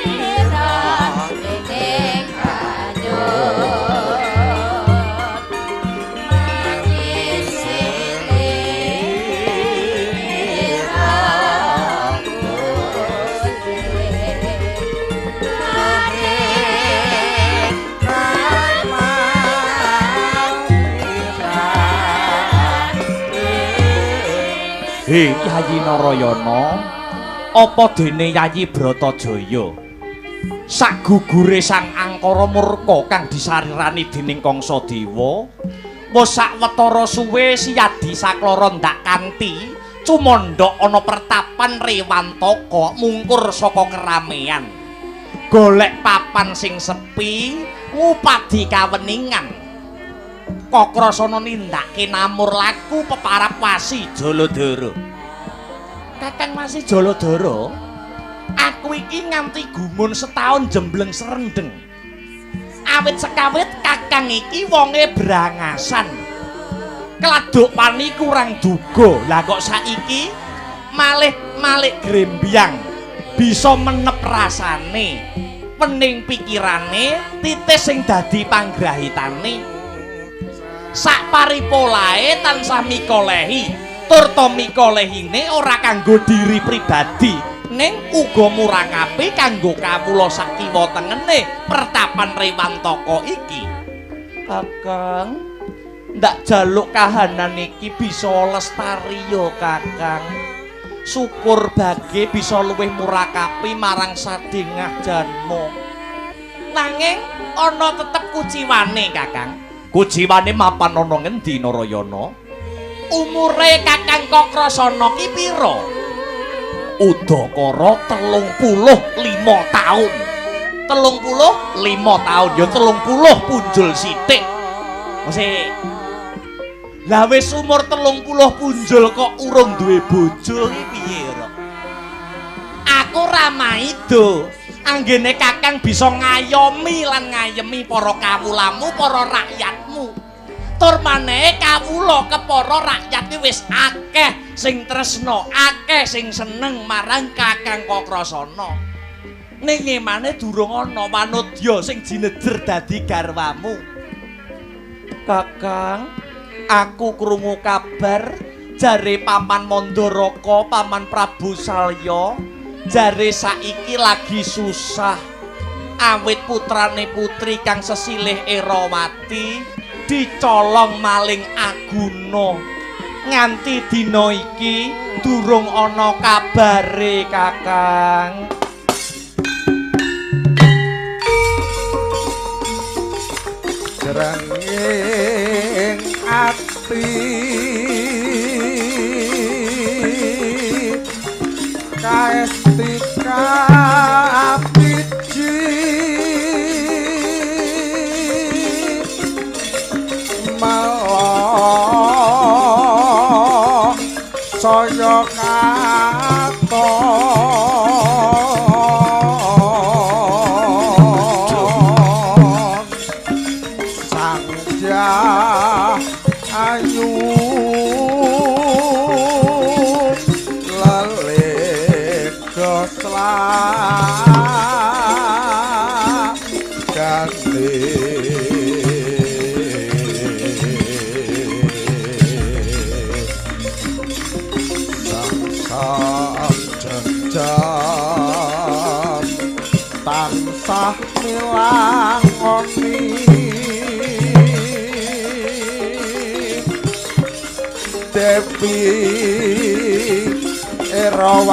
S2: ira dening kanyut manis ira Yayi Narayana, apa dene Yayi Bratajaya sagugure sang angkara murka kang disarirani dening Kangsa Dewa wis sawetara suwe Siyadi Sakloro ndak kanthi cumandhak ana pertapan Rewantaka mungkur saka keramean golek papan sing sepi ngupadi kaweningan Kakrasana nindakake namur laku peparap Wasi Jaladara. Kakang Wasi Jaladara, aku iki nganti gumun setahun jembleng serendeng. Awit sekawit kakang iki wonge brangasan. Keladuk pani kurang duga. Lah kok saiki malih grembyang bisa menep rasane, pening pikirane, titis sing dadi panggrahitane. Sak paripolae tansah mikolehi, tur to mikolehine ora kanggo diri pribadi, ning uga murangapi kanggo kawula sak kiwa tengene pertapan Rewantaka iki. Kakang, ndak jaluk kahanan iki bisa lestari yo Kakang. Syukur bage bisa luwih murakapi marang sadengah janma. Nanging ana tetep kuciwane Kakang. Kuciwane mapan ana ngendi Narayana? Umure Kakang Kakrasana ki pira? Udakara 35 taun. 35 taun ya 30 punjul sithik. Sik. Lah wis umur 30 punjul kok urung duwe bojo iki piye ra? Aku ra maido. Anggene Kakang bisa ngayomi lan ngayemi para kawulamu, para rakyatmu. Tur maneh kawula kepara rakyat iki wis akeh sing tresna, akeh sing seneng marang Kakang Kakrasana. Ning maneh durung ana wanodya sing jinejer dadi garwamu. Kakang, aku krungu kabar jare Paman Mandaraka, Paman Prabu Salya, jare saiki lagi susah awit putrane putri kang sesilih Erawati dicolong maling Aguna. Nganti dina iki durung ana kabare Kakang.
S1: Jrenging ati kaestika biji malah saya katon sangja ayu tansah milangoni Dewi Erawati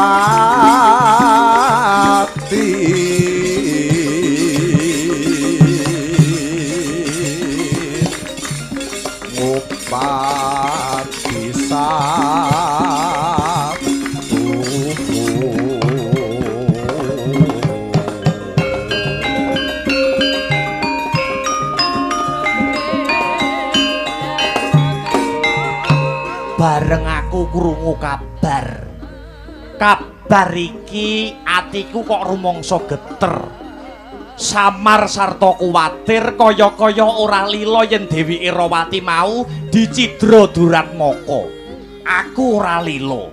S1: ngupati
S2: bareng aku krungu kabar iki atiku kok rumangsa geter samar sarta kuwatir kaya-kaya ora lila yen Dewi Erawati mau dicidra Duratmaka. Aku ora lila.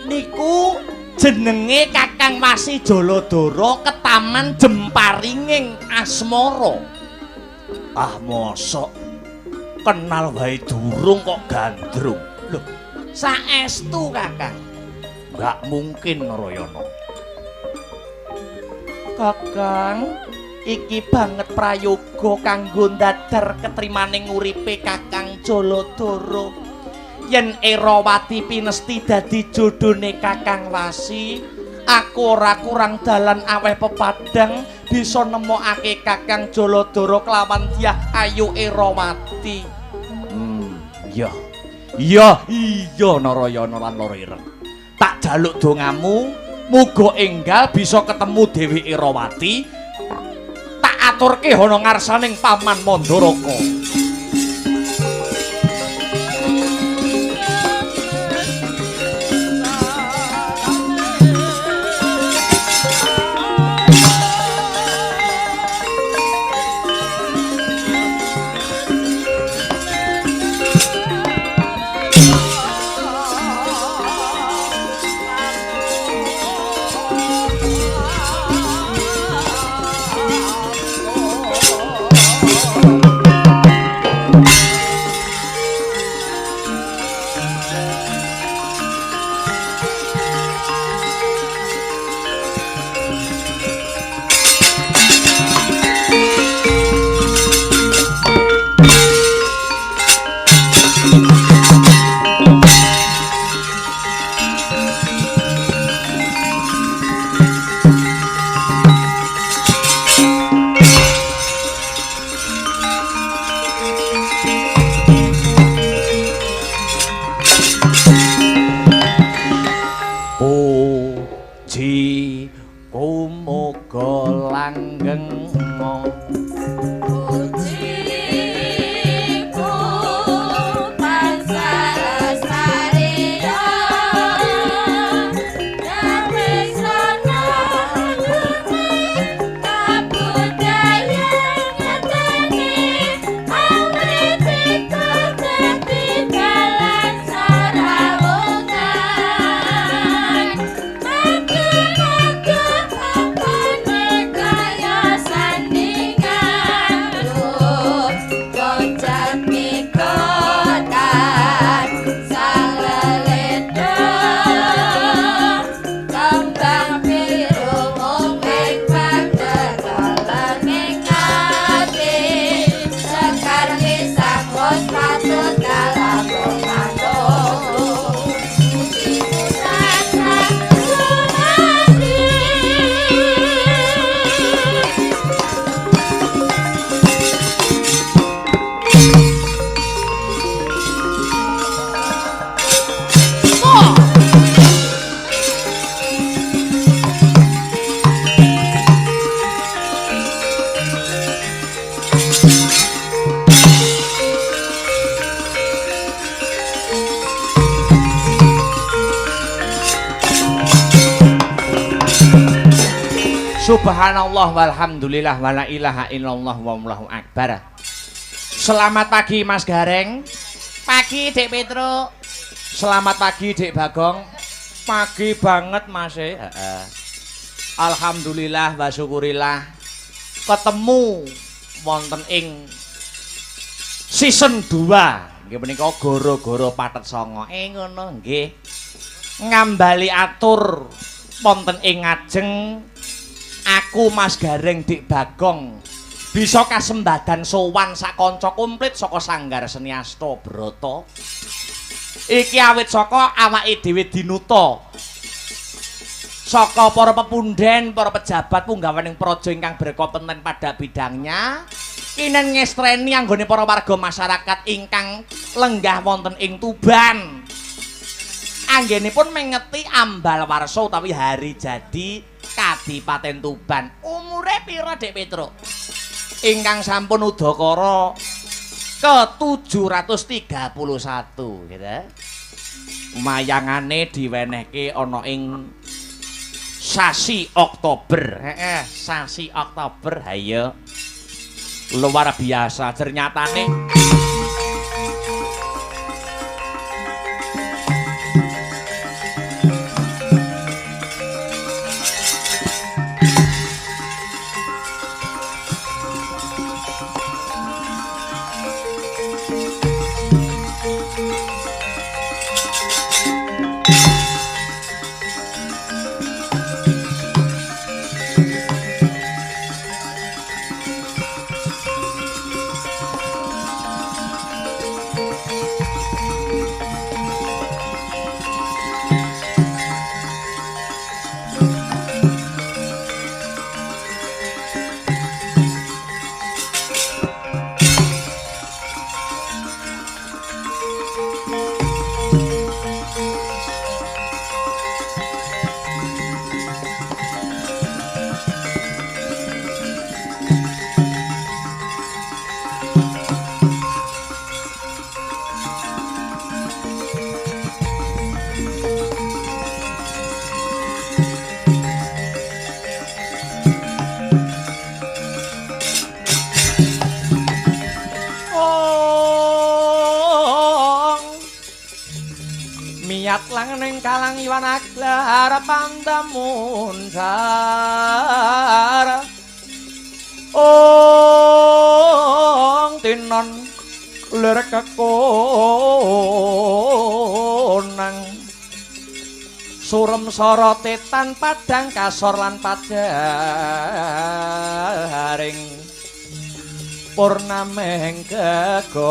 S2: Niku jenenge Kakang Wasi Jaladara ketaman Jemparinging asmara. Ah mosok kenal wae durung kok gandrung. Lho, saestu Kakang. Gak mungkin Narayana. Kakang, iki banget prayoga kanggo ndadar ketrimaning uripe Kakang Jaladara. Yen Erawati pinesti dadi jodhone Kakang Wasi, aku ora kurang dalan aweh pepadang bisa nemokake Kakang Jaladara kelawan Dyah Ayu Erawati. Iya Narayana lan Lara Ireng. Tak jaluk dongamu muga enggal bisa ketemu Dewi Erawati. Tak aturke ana ngarsaning Paman Mandaraka. Subhanallah walhamdulillah wala ilaha illallah wallahu akbar. Selamat pagi Mas Gareng.
S3: Pagi Dek Petro.
S2: Selamat pagi Dek Bagong. Pagi banget Mas. Alhamdulillah wa syukurillah ketemu wonten ing season 2 nggih menika gara-gara Pathet Sanga. Ngono nggih. Ngambali atur wonten ing ngajeng aku Mas Gareng Dik Bagong bisa kasembadan sowan sak kanca komplit saka Sanggar Seni Asta Brata. Iki awit saka awake dhewe dinuta saka para pepundhen, para pejabat punggawaning praja ingkang berkompeten pada bidangnya kinen ngestreni anggone para warga masyarakat ingkang lenggah wonten ing Tuban. Anggenipun mengeti ambal warsa utawi hari jadi Kadipaten Tuban. Umure pira Dek Petro? Ingkang sampun udakara ke-731 gitu. Mayangane diwenehke ana ing sasi Oktober. Sasi Oktober. Hayo. Luar biasa ternyatane. Ning kalang iwan aglar pandamun sar tinon ler kekonang surem sorote tan padang kasor lan padaring purnameng kegono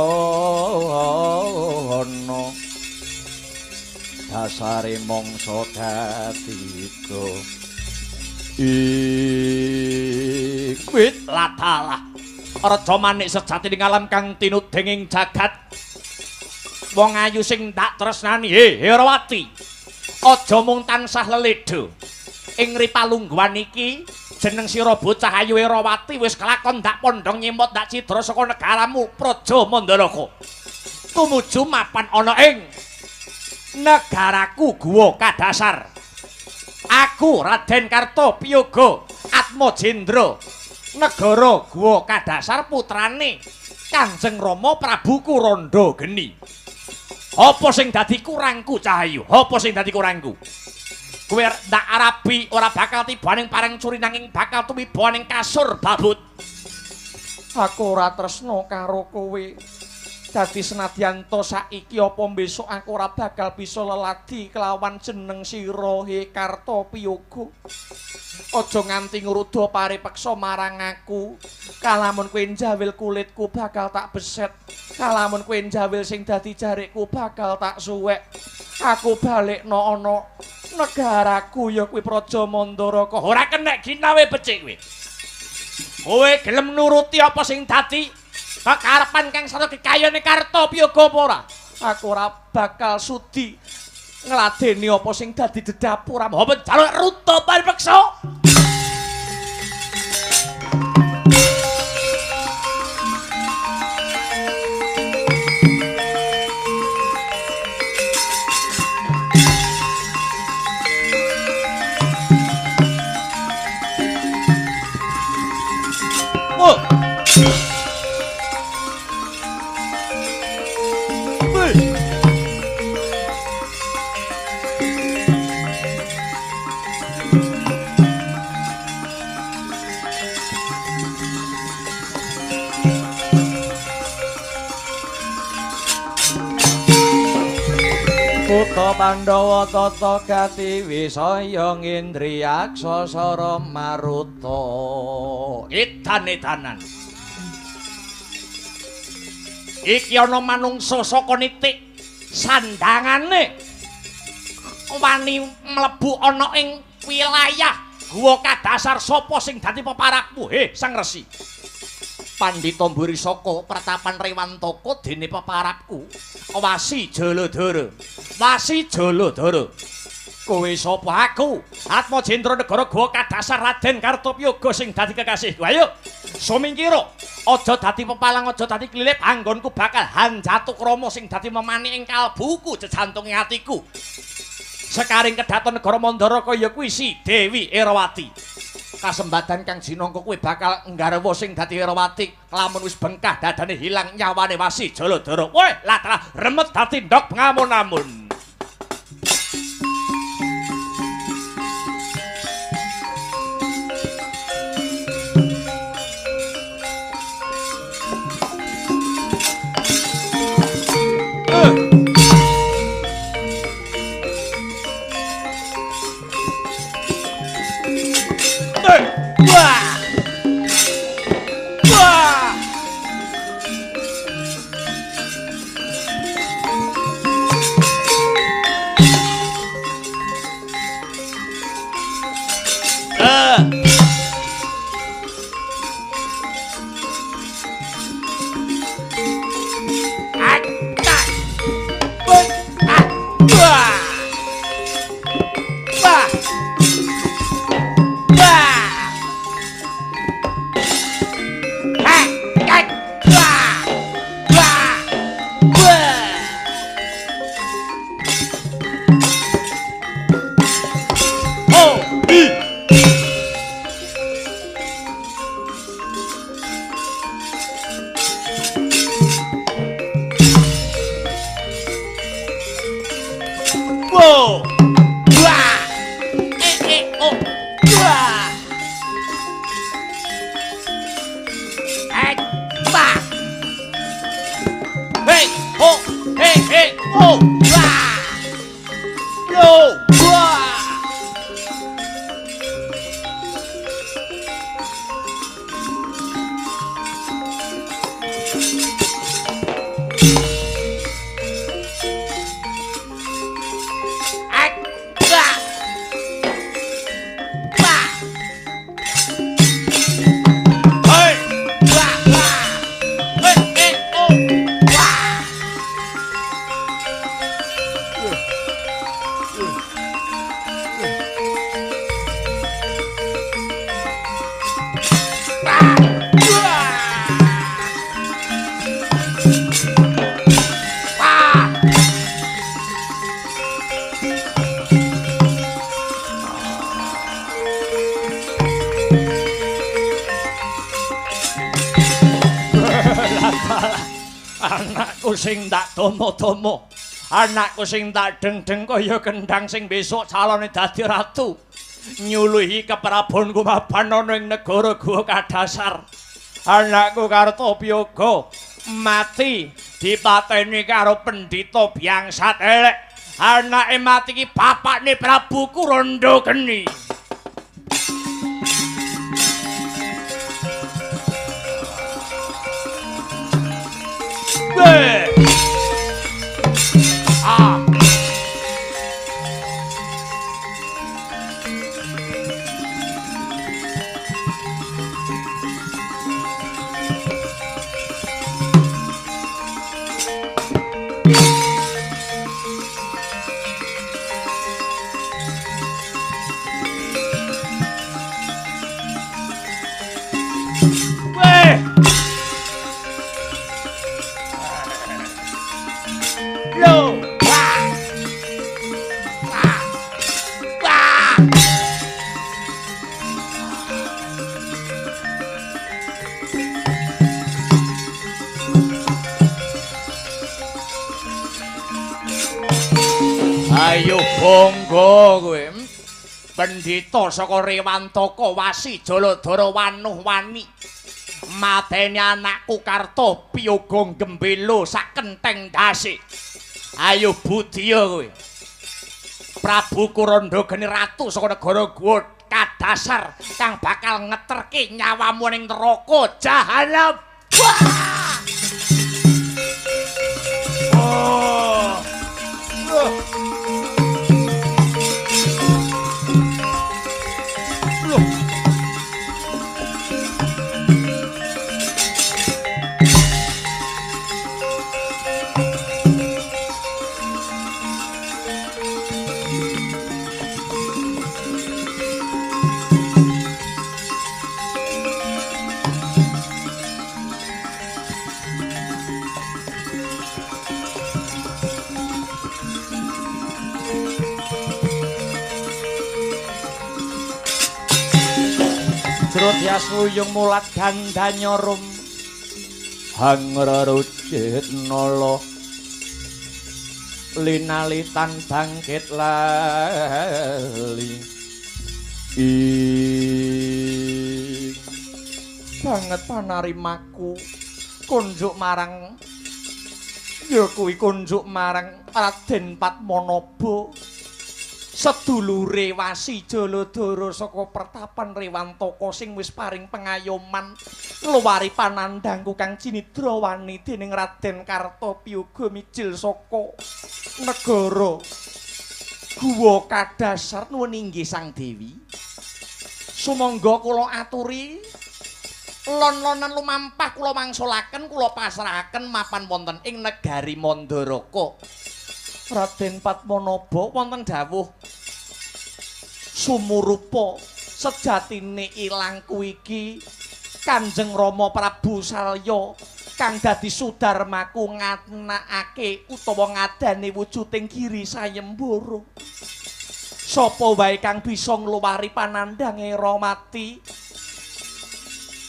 S2: dasare mangsa datiga ikwit latalah raja manik sejati ing alam kang tinuding ing jagat wong ayu sing tak tresnani Herawati aja mung tansah leledo ing ripalungguhan iki jeneng sira bocah ayu Herawati wis kelakon dak pondhong nyimot dak cidra saka negaramu Praja Mandalaka tumuju mapan ana ing negaraku Guwa Kadasar. Aku Raden Kartopiyoga Atmajendra negara Guwa Kadasar putrane Kanjeng Rama Prabu Kuranda Geni. Apa sing dadi kurangku Cahayu? Apa sing dadi kurangku? Kowe ndak arabi ora bakal tibaning pareng curi nanging bakal tumibaning kasur babut. Aku ora tresna karo kowe. Dadi senadyan to saiki apa besok aku ora bakal bisa leladi kelawan jeneng sira Kartopiyoga. Aja nganti ngruda paripeksa marang aku. Kalamun kowe njawil kulitku bakal tak beset. Kalamun kowe njawil sing dadi jarikku bakal tak suwek. Aku balekno ana negaraku ya kuwi Praja Mandalaka. Ora kenek ginawe becik kowe. Kowe gelem nuruti apa sing dadi kekarepan kang sarta kekayane Kartopiyoga apa ora? Aku ora bakal sudi ngladeni apa sing dadi dedapur apa jaluk ruta paripeksa. Suta Pandhawa tata gati wisaya ngendriyaksa sara maruta. Edan-edanan. Iki ana manungsa saka nitik sandangane wani mlebu ana ing wilayah Guwa Kadasar. Sapa sing dadi peparakmu Sang Resi? Pandhita Mburi Saka Pratapan Rewantaka dene peparakku Wasi Jaladara. Wasi Jaladara. Kowe sapa? Aku Atmajendra Negara Guwa Kadasar Raden Kartopyoga sing dadi kekasihku. Ayo sumingkira, aja dadi pepalang, aja dadi klilip. Anggonku bakal Hanjatu Krama sing dadi memani ing kalbuku jejantunge atiku. Sekaring kedaton negara Mandara kaya kuwi si Dewi Erawati. Kasembadan kang jinangka kuwi bakal nggarwa sing dadi Erawati lamun wis bengkah dadane hilang nyawane Wasi Jaladara. Woi, latra remet dadi ndok ngamun-amun. Anakku sing tak tomo-tomo, anakku sing tak deng-deng kaya kendhang sing besok calone dadi ratu, nyuluhi keprabonku mapan ana ing negara Guwa Kadasar. Anakku Kartopyoga mati dipateni karo pendhita Byangsat elek. Anake mati ki bapakne Prabu Kuranda Geni. Ayo bangga kowe. Pendhita saka Rewantaka Wasi Jaladara wanuh wani. Mateni anakku Kartopyoga Gembela sak kentheng dase. Ayo budya kowe. Prabu Kuranda geni ratu saka negara Guwa Kadasar kang bakal ngeterke nyawamu ning neraka jahanam. Oh. Jrodya suyung mulat gandanya rum hangrarucit nala linalitan bangkit lali banget panarimaku kunjuk marang ya kuwi kunjuk marang Raden Padmanaba sedulure Wasi Jaladara saka Pertapan Rewantaka sing wis paring pengayoman luwari panandhangku kang cinidrawani dening Raden Kartapyoga mijil saka negara Guwa Kadasar nuwun inggih Sang Dewi. Sumangga kula aturi lon-lonan lumampah kula mangsulaken kula pasrahaken mapan wonten ing negari Mandaraka. Raden Padmanaba wonten dawuh sumurupa sejatine ilangku iki Kanjeng Rama Prabu Salya kang dadi sudarmaku nganakake utawa ngadani wujuding Giri Sayembara. Sapa wae kang bisa ngluwari panandhange Ramati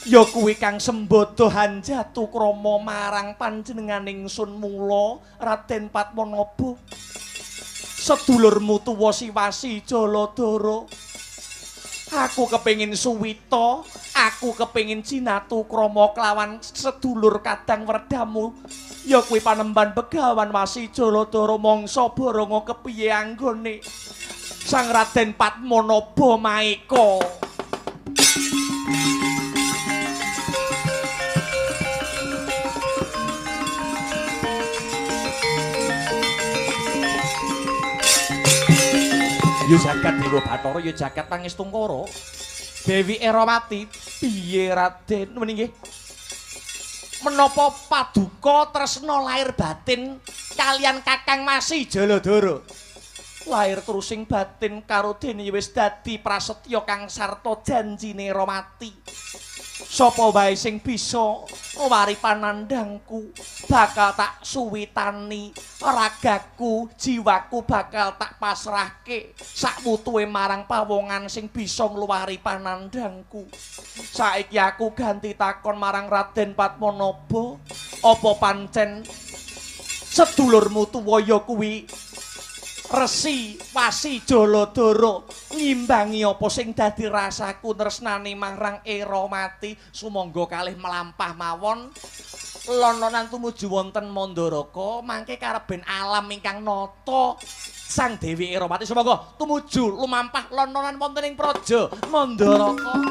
S2: ya kuwi kang sembada hanjatu krama marang panjenenganing sun mula Raden Padmanaba sedulurmu tuwa Siwasi Jaladara aku kepengin suwita aku kepengin jinatu krama kelawan sedulur kadang werdamu ya kuwi Panembahan Begawan Wasi Jaladara mangsa baranga kepiye anggone Sang Raden Padmanaba maeka. Yo jagat Dewa Bathara, yo jagat Pangestungkara. Dewi Erawati, piye Raden? Meniki. Menapa paduka tresna lair batin kalian Kakang Wasi Jaladara? Lair terusing batin karo dene wis dadi prasetya kang sarta janjine Erawati. Sapa wae sing bisa ngwari panandhangku bakal tak suwitani ragaku jiwaku bakal tak pasrahke sakwutuhe marang pawongan sing bisa ngluwari panandhangku. Saiki aku ganti takon marang Raden Padmanaba, apa pancen sedulurmu tuwa ya kuwi Resi Wasi Jaladara ngimbangi apa sing dadi rasaku tresnane marang Erawati? Sumangga kalih melampah mawon lononan tumuju wonten Mandaraka mangke kareben alam ingkang nata Sang Dewi Erawati sumangga tumuju lumampah lononan wonten ing praja Mandaraka.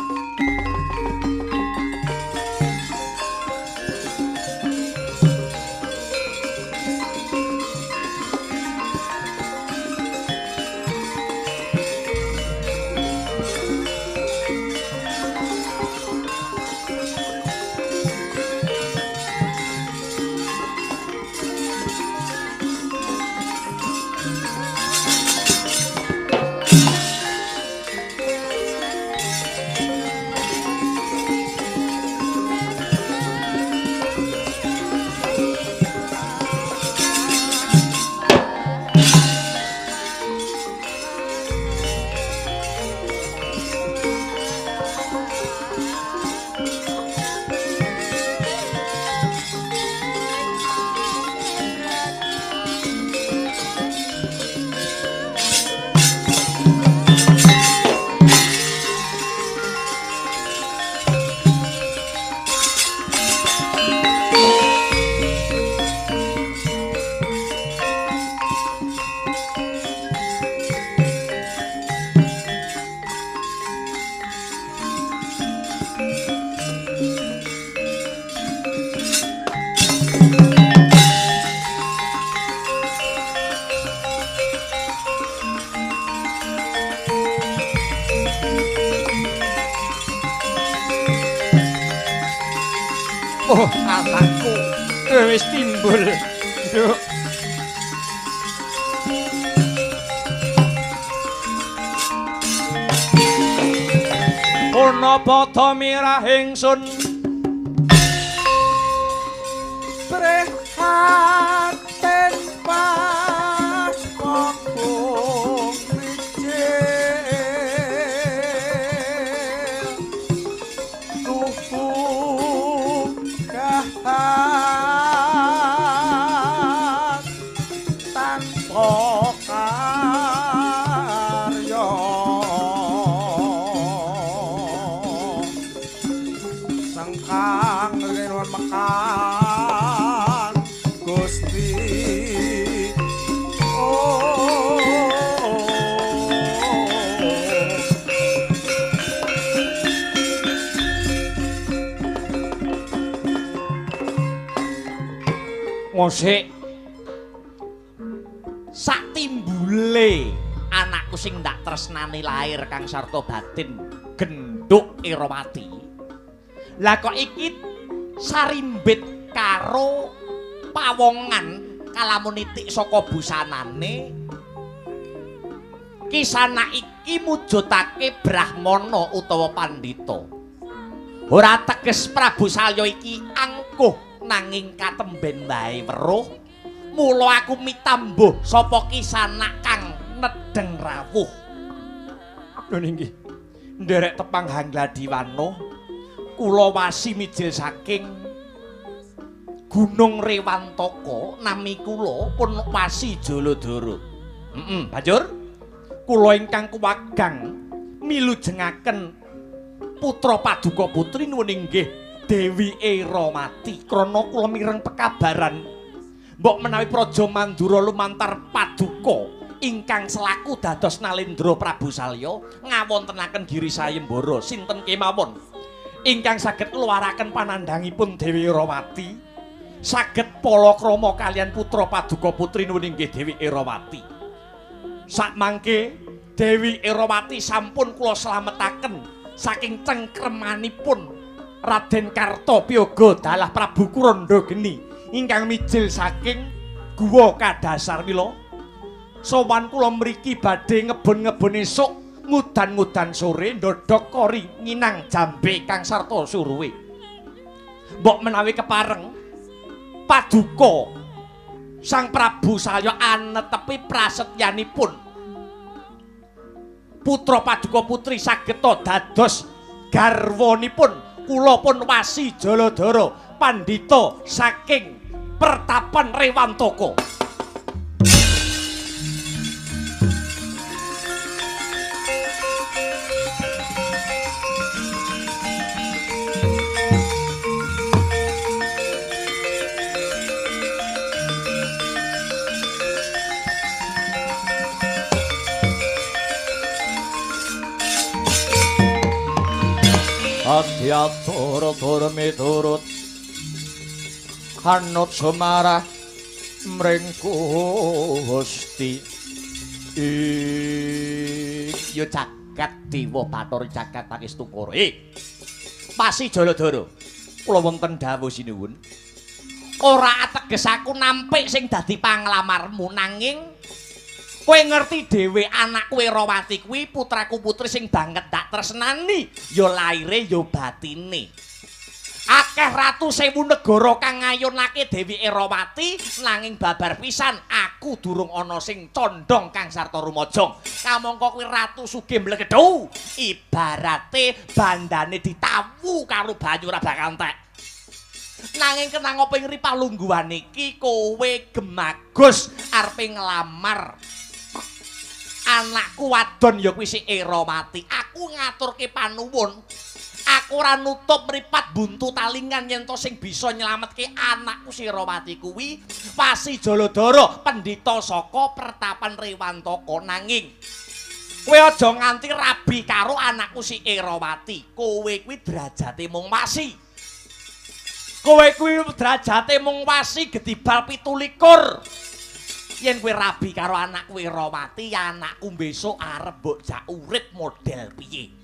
S2: Oh, anakku wis timbul. Yuk. Ana padha mirah ingsun
S1: prihatin pas kongkong wijil tuhu kahat tanpa karya sangkang linuan mekan Gusti
S2: ngosik sak timbule anakku sing ndak tresnani lahir kang sarta batin genduk Erawati. Lah kok iki sarimbit karo pawongan kalamun nitik saka busanane kisana iki mujudake brahmana utawa pandita. Ora teges Prabu Salya iki angkuh nanging katemben wae weruh. Mula aku mitambuh sapa kisana kang nedeng rawuh. Lho nggih. Nderek tepang Hangladiwana kula wasi mijil saking Gunung Rewantaka nami kula pun wasi Jaladara. Banjur kula ingkang kuwagang milujengaken putra paduka putri nuwun inggih Dewi Erawati krana kula mireng pekabaran mbok menawi Praja Mandura lumantar paduka ingkang selaku dados Nalendra Prabu Salya ngawontenaken Giri Sayembara sinten kemawon ingkang saged luaraken panandhangipun Dewi Erawati saged palakrama kalian putra paduka putri nuwun inggih Dewi Erawati. Sakmangke Dewi Erawati sampun kula slametaken saking cengkremanipun Raden Kartapyaga dalah Prabu Kurandageni ingkang mijil saking guwa Kadasar mila sowan kula mriki badhe ngebon-ngebon esuk ngudan-ngudan sore ndodhok kori nginang jambe kang sarta suruwe. Mbok menawi kepareng paduka Sang Prabu Salya anetepi prasetyanipun putra paduka putri sageta dados garwanipun kula pun wasi Jaladara pandhita saking Pertapan Rewantaka. Adyatur miturut Hanut Sumarah mring Gusti ya jagat dewa Bathara jagat Pangestumpara. Pasi Jaladara kula wonten dawuh sinuwun ora ateges aku nampik sing dadi panglamarmu nanging kowe ngerti dhewe anakku Erawati kuwi putraku putri sing banget dak tresnani ya laire ya batine. Akeh ratu sewu negara kang ngayunake Dewi Erawati nanging babar pisan aku durung ana sing condong kang sarta rumaja. Kamangka kuwi ratu sugih mlegedhu ibarate bandane ditawu karo banyu ora bakal entek. Nanging kenang apa ing ripah lungguhan iki kowe gemagus arepe nglamar anakku wadon ya kuwi si Erawati. Aku ngaturke panuwun. Aku ora nutup mripat buntu talingan yen to sing bisa nyelametke anakku si Erawati kuwi Wasi Jaladara pendhita saka Pertapan Rewantaka. Nanging kowe aja nganti rabi karo anakku si Erawati. Kowe kuwi derajate mung wasi. Kowe kuwi derajate mung wasi gedibal 17. Yen kowe rabi karo anakku Erawati, anakku besok arep mbok jak urip model piye?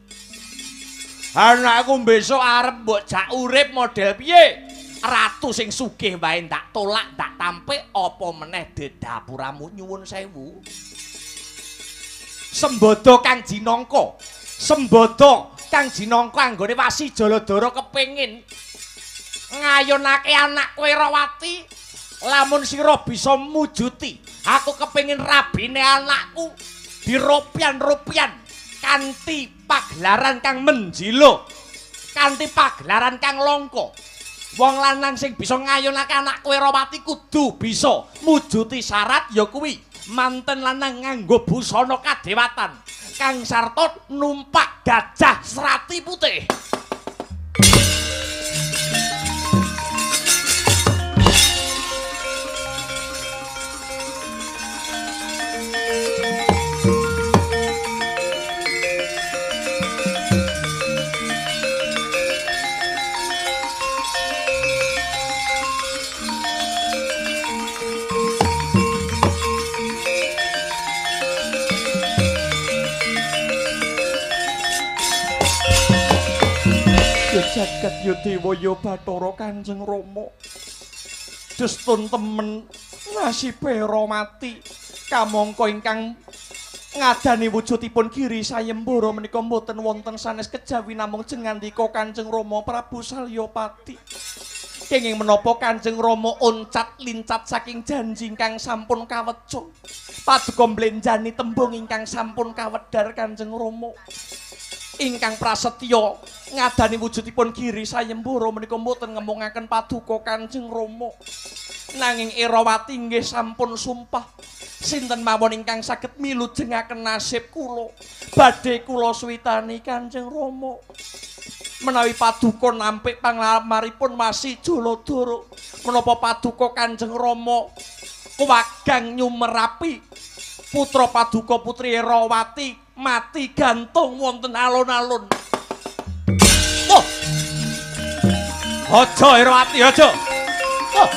S2: Anakku besok arep mbok jak urip model piye? ratu sing sugih wae ndak tolak ndak tampik apa meneh dedapuramu nyuwun sewu. Sembodo Kang Jinangka. Sembodo Kang Jinangka anggone Wasi Jaladara kepengin ngayunake anak kowe Rawati. Lamun sira bisa mujuti, aku kepengin rabine anakku diropian-ropian kanthi pagelaran kang menjilo, kanthi pagelaran kang langka. Wong lanang sing bisa ngayunake anak kowe Rawati kudu bisa mujuti syarat ya kuwi manten lanang nganggo busana kadewatan kang sarta numpak gajah serati putih. Jagat ya Dewa ya Bathara Kanjeng Rama. Destun temen nasibe Rawati kamangka ingkang ngadani wujudipun Giri Sayembara menika mboten wonten sanes kejawi namung jengandika Kanjeng Rama Prabu Salyapati. Kenging menapa Kanjeng Rama oncat lincat saking janji ingkang sampun kaweca. Paduka mblenjani tembung ingkang sampun kawedhar Kanjeng Rama. Ingkang prasetya ngadani wujudipun Giri Sayembara menika mboten ngemungaken paduka Kanjeng Rama. Nanging Erawati nggih sampun sumpah sinten mawon ingkang saged milujengaken nasib kula badhe kula suwitani Kanjeng Rama. Menawi paduka nampik panglamaripun Wasi Jaladara menapa paduka Kanjeng Rama kuwagang nyumerapi putra paduka putri Erawati mati gantung wonten alun-alun. Oh. Aja Erawati aja. Oh.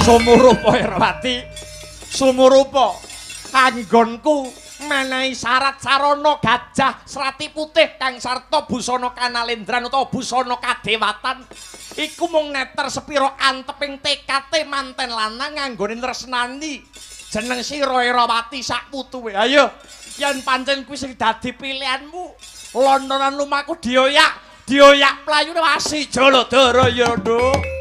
S2: Sumurupa Erawati, sumurupa anggonku menehi syarat sarana gajah serati putih kang sarta busana kanalendran utawa busana kadewatan iku mung neter sepira anteping tekate manten lanang nganggone tresnani jeneng sira Erawati sak putuhe. Ayo yen pancen kuwi sing dadi pilihanmu lontonan lumaku dioyak playune Wasi Jaladara ya Nduk.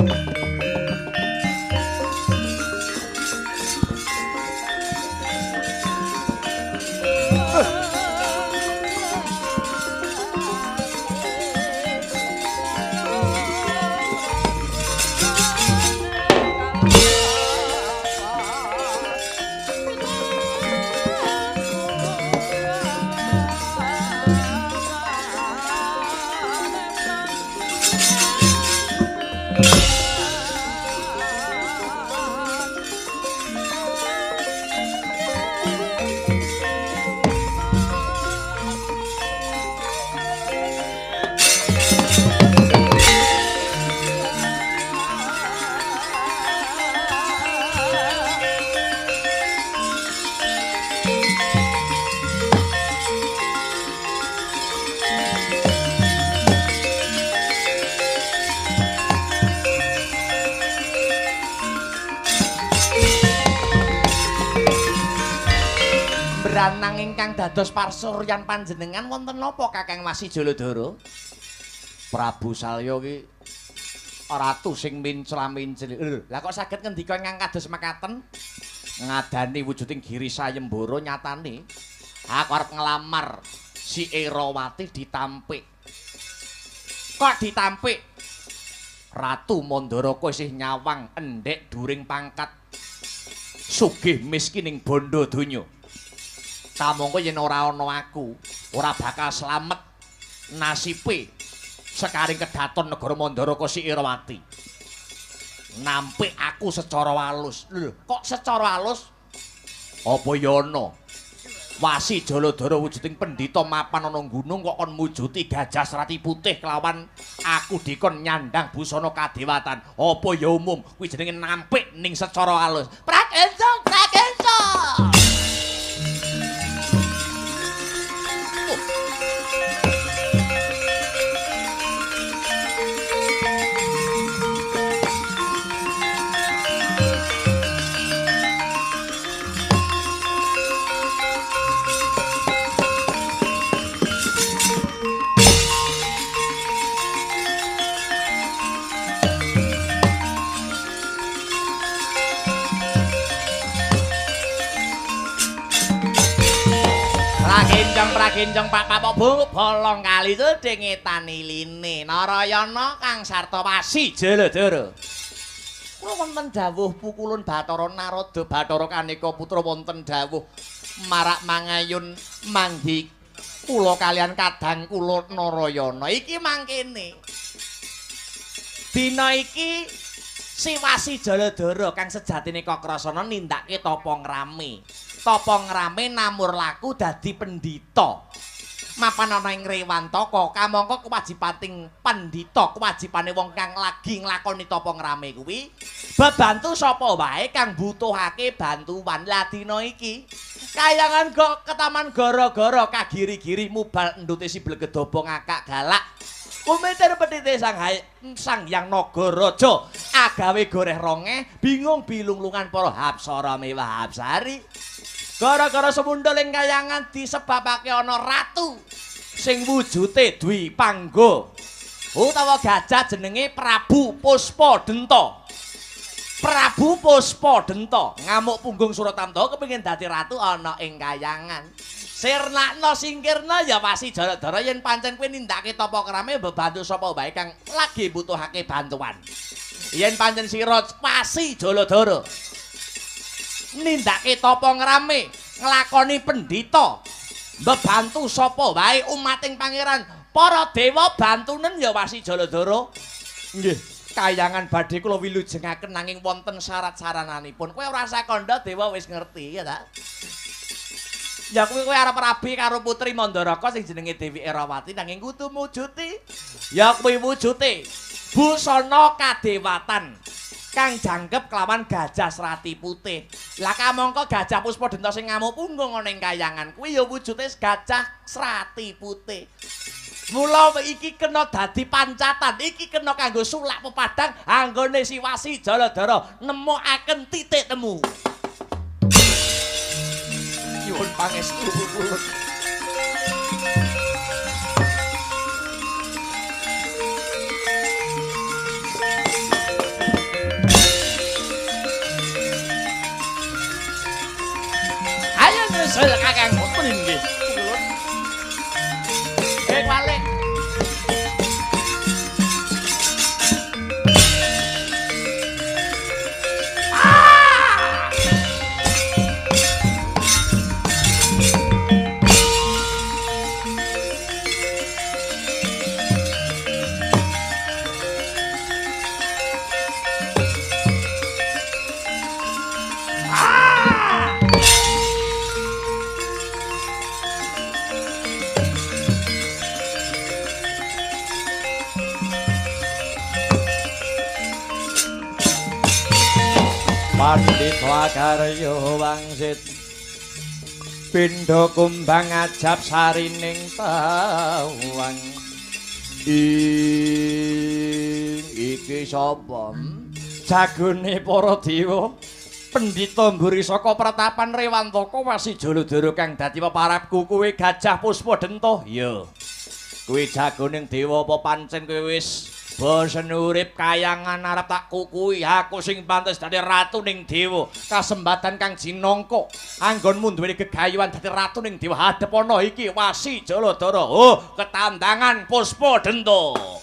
S2: Branang ingkang dados pasuryan panjenengan wonten napa Kakang Wasi Jaladara? Prabu Salya ki ratu sing mincla-mincli. Lah kok saged ngendika ingkang kados mekaten? Ngadani wujuding Giri Sayembara nyatane aku arep nglamar si Erawati ditampik. Kok ditampik? Ratu Mandaraka isih nyawang endhek during pangkat sugih miskining bondo donya. Kamangka yen ora ana aku, ora bakal slamet nasibe sekaring kedaton negara Mandaraka si Erawati. Nampik aku secara halus. Lho, kok secara halus? Apa ya ana Wasi Jaladara wujuding pendhita mapan ana gunung kok kon mujuti Gajah Serati Putih kelawan aku dikon nyandang busana kadewatan. Apa ya umum kuwi jenenge nampik ning secara alus. Prakencong, prakencong. Prakencong Pak Papobu bolong kali sedhe ngetani line Narayana kang sarta Wasi Jaladara. Kula wonten dawuh pukulun Bathara Narada Bathara Kanika putra wonten dawuh marak mangayun manggi kula kalian kadang kula Narayana iki mangkene. Dina iki si Wasi Jaladara kang sejatine Kakrasana nindakake tapa ngrame. Tapa ngrame namur laku dadi pendhita. Mapan ana ing Rewantaka, kamangka kewajibaning pendhita, kewajibane wong kang lagi nglakoni tapa ngrame kuwi bebantu sapa wae kang butuhake bantuan. Lah dina iki kayangan kok ketaman gara-gara kagiri-giri mubal endute si Blegedaba ngakak galak. Kumeter petite sang Hyang Nagaraja agawe goreh rongeh bingung bilunglungan para hapsara mewah hapsari. Gara-gara semundul ing kayangan disebabake ana ratu sing wujute Dwi Pangga utawa gajah jenenge Prabu Puspadenta. Prabu Puspadenta ngamuk punggung Suratamta kepengin dadi ratu ana ing kayangan. Sirnakna singkirna ya Wasi Jaladara yen pancen kowe nindakake tapa krame bebantu sapa wae kang lagi butuhake bantuan. Yen pancen sira Wasi Jaladara nindakake tapa ngrame nglakoni pendhita bebantu sapa wae umating pangeran para dewa bantunen ya Wasi Jaladara. Nggih, kayangan badhe kula wilujengaken nanging wonten syarat-sarananipun. Kowe ora usah kandha dewa wis ngerti ya ta. Ya kowe arep rabi karo putri Mandaraka sing jenenge Dewi Erawati nanging kudu mujuti ya kuwi wujute busana kadewatan kang jangkep kelawan Gajah Serati Putih. Lah kamangka Gajah Puspadenta sing ngamuk punggung ana ing kayangan kuwi ya wujude Gajah Serati Putih. Mula iki kena dadi pancatan, iki kena kanggo sulak pepadang anggone si Wasi Jaladara nemokaken titik temu. Nyuwun pangestu kula. Saya kakang pun nggih. Balik. Pandhita Karya wangsit pindha kumbang ajab sarining tawang iki sapa jagone para dewa pendhita mburi saka pratapan Rewantaka Wasi Jaladara kang dadi peparapku kowe Gajah Puspadenta ya kowe jagoning dewa apa pancen kowe wis bosen urip kayangan arep tak kukui aku sing pantes dadi ratu ning dewa kasembatan kang jinangka anggonmu duweni gegayuhan dadi ratu ning dewa hadep ana iki Wasi Jaladara oh ketandangan Puspadenta.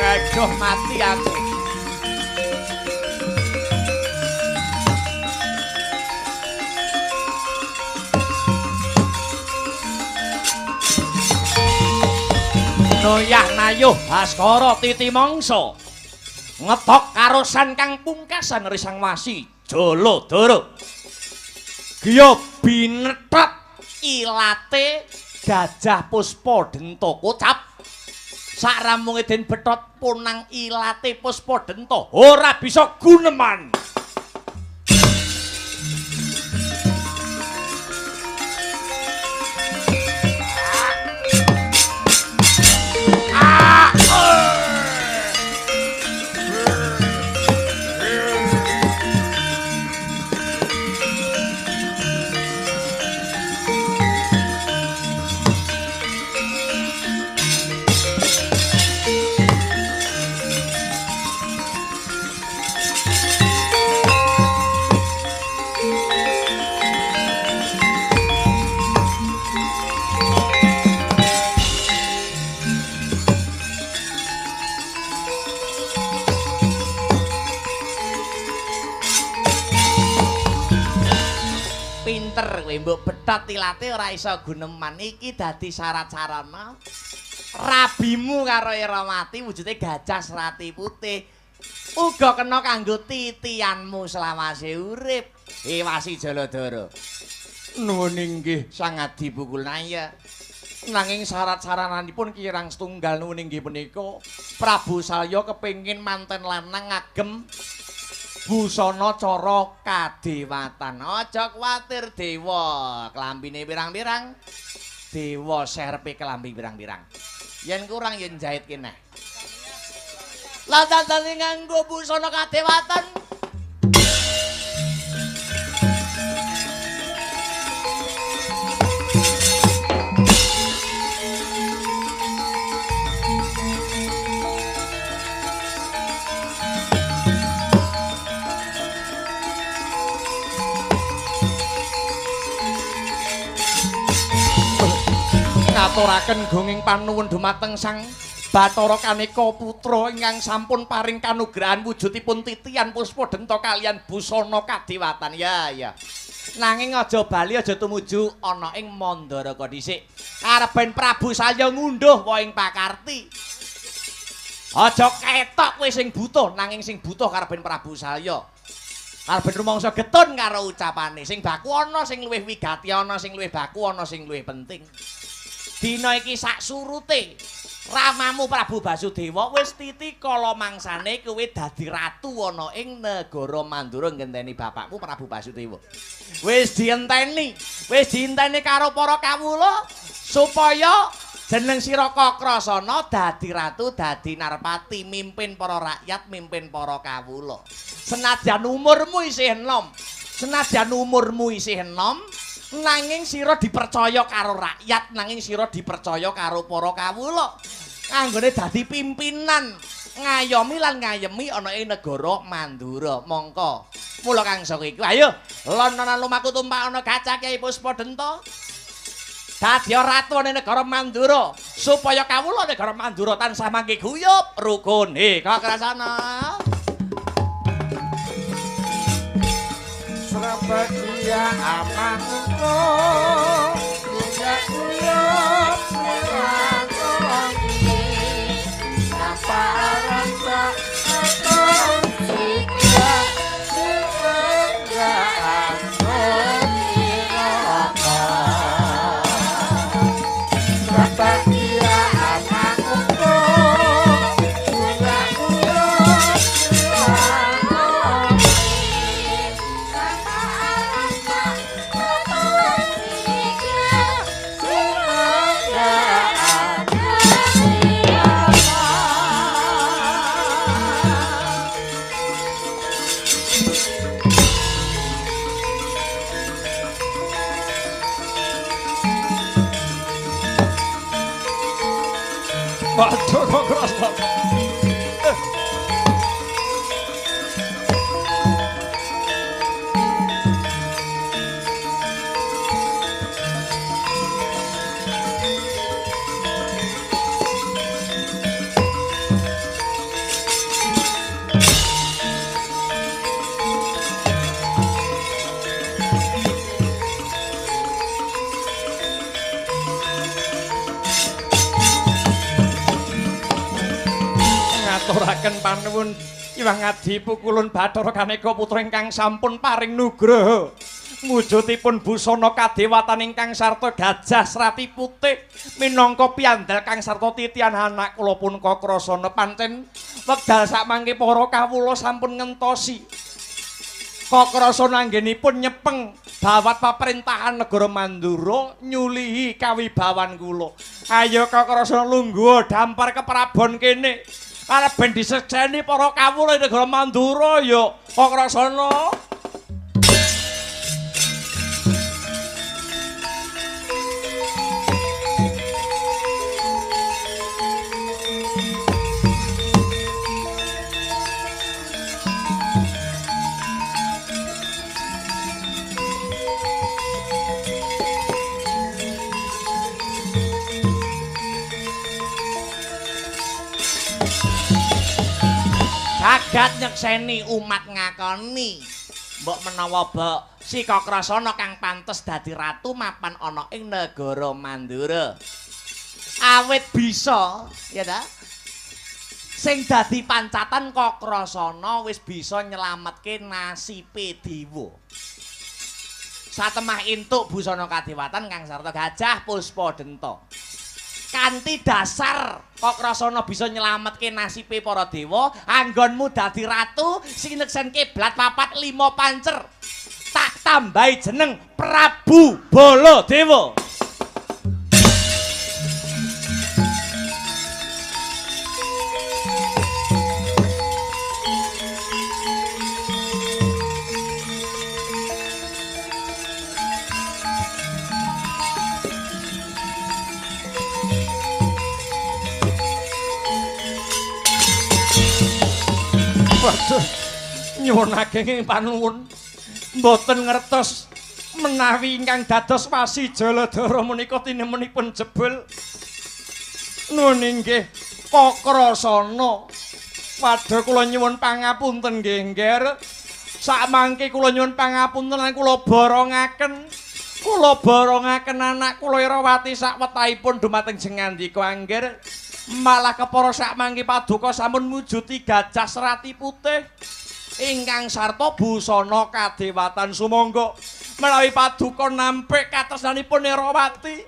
S2: Aduh mati aku. Noyah nayuh Baskara titi mangsa ngetok karosan kang pungkasan risang wasi Jaladara. Giya binethot ilate Gajah Puspadenta kocap. Sak ramunge den bethot punang ilate Puspadenta ora bisa guneman. Pinter kowe mbok bethot ilate ora iso guneman iki dadi syarat-sarana rabimu karo Iramati wujude gajah serati putih uga kena kanggo titianmu selawase urip Wasi Jaladara. Nuwun inggih Sang Adi Pukulnaya. Nanging syarat-sarananipun kirang setunggal nuwun inggih punika Prabu Salya kepengin manten lanang ngagem busana cara kadewatan. Aja kuwatir dewa, klambine pirang-pirang. Dewa serpe klambi pirang-pirang. Yen kurang yen jahit keneh. Lah dadane nganggo busana kadewatan. Ngaturaken gunging panuwun dumateng Sang Bathara Kaneka putra ingkang sampun paring kanugrahan wujudipun titian Puspadenta kaliyan busana kadewatan. Ya. Nanging aja bali aja tumuju ana ing Mandaraka dhisik. Kareben Prabu Salya ngunduh wae ing pakarti. Aja ketok kowe sing butuh, nanging sing butuh kareben Prabu Salya. Karben rumangsa getun karo ucapane. Sing baku ana sing luwih wigati, ana sing luwih baku, ana sing luwih penting. Dina iki sak surute ramamu Prabu Basudewa wis titi kala mangsane kowe dadi ratu ana ing negara Mandura ngenteni bapakmu Prabu Basudewa. Wis dienteni karo para kawula supaya jeneng sira Kakrasana dadi ratu, dadi Narpati, mimpin para rakyat, mimpin para kawula. Senajan umurmu isih enom, nanging sira dipercaya karo rakyat, nanging sira dipercaya karo para kawula. Anggone dadi pimpinan ngayomi lan ngayemi ana ing negara Mandura. Mongko mula kang saka iku ayo lononan lumaku tumpak ana Gajah Kyai Puspadenta dadi ratu ning negara Mandura supaya kawula negara Mandura tansah mangke guyub rukun. Kakrasana
S1: Surabaya amanku kuya parasa atau jika singgahan siraka Surabaya amanku kuya
S2: Waduh kok krasa. Ngaturaken panuwun Iwang Adi Pukulun Bathara Kaneka putra ingkang sampun paring nugraha wujudipun busana kadewatan ingkang sarta gajah serati putih minangka piandhal kang sarta titian anak kula punika krasana pancen wekdal sakmangke para kawula sampun ngentosi kakrasana anggenipun nyepeng bawat paprintahan negara Mandura nyulihi kawibawan kula. Ayo kakrasana lungguh dampar keprabon kene. Arep ben disejeni para kawula negara Mandura ya kakrasana.
S3: Jagat nyekseni umat ngakoni mbok menawa bok si Kakrasana kang pantes dadi ratu mapan ana ing negara Mandura. Awit bisa, ya ta? Sing dadi pancatan Kakrasana wis bisa nyelametke nasibe dewa. Satemah entuk busana kadewatan kang sarta gajah Puspadenta. Kanthi dasar Kakrasana bisa nyelametke nasibe para dewa, anggonmu dadi ratu sing neksen kiblat papat 5 pancer. Tak tambahi jeneng Prabu Baladewa.
S2: Waduh, nyuwun ageng panuwun. Mboten ngertos menawi ingkang dados wasi Jaladara menika tinemenipun jebul. Nuwun inggih Kakrasana. Waduh kula nyuwun pangapunten nggih, Ngger. Sakmangke kula nyuwun pangapunten lan kula borongaken. Kula borongaken anak kula Irawati sakwetahipun dumateng jengandika Angger. Malah kepara sakmangke paduka sampun mujuti gajah serati putih ingkang sarta busana kadewatan sumangga menawi paduka nampik katresnanipun Irawati.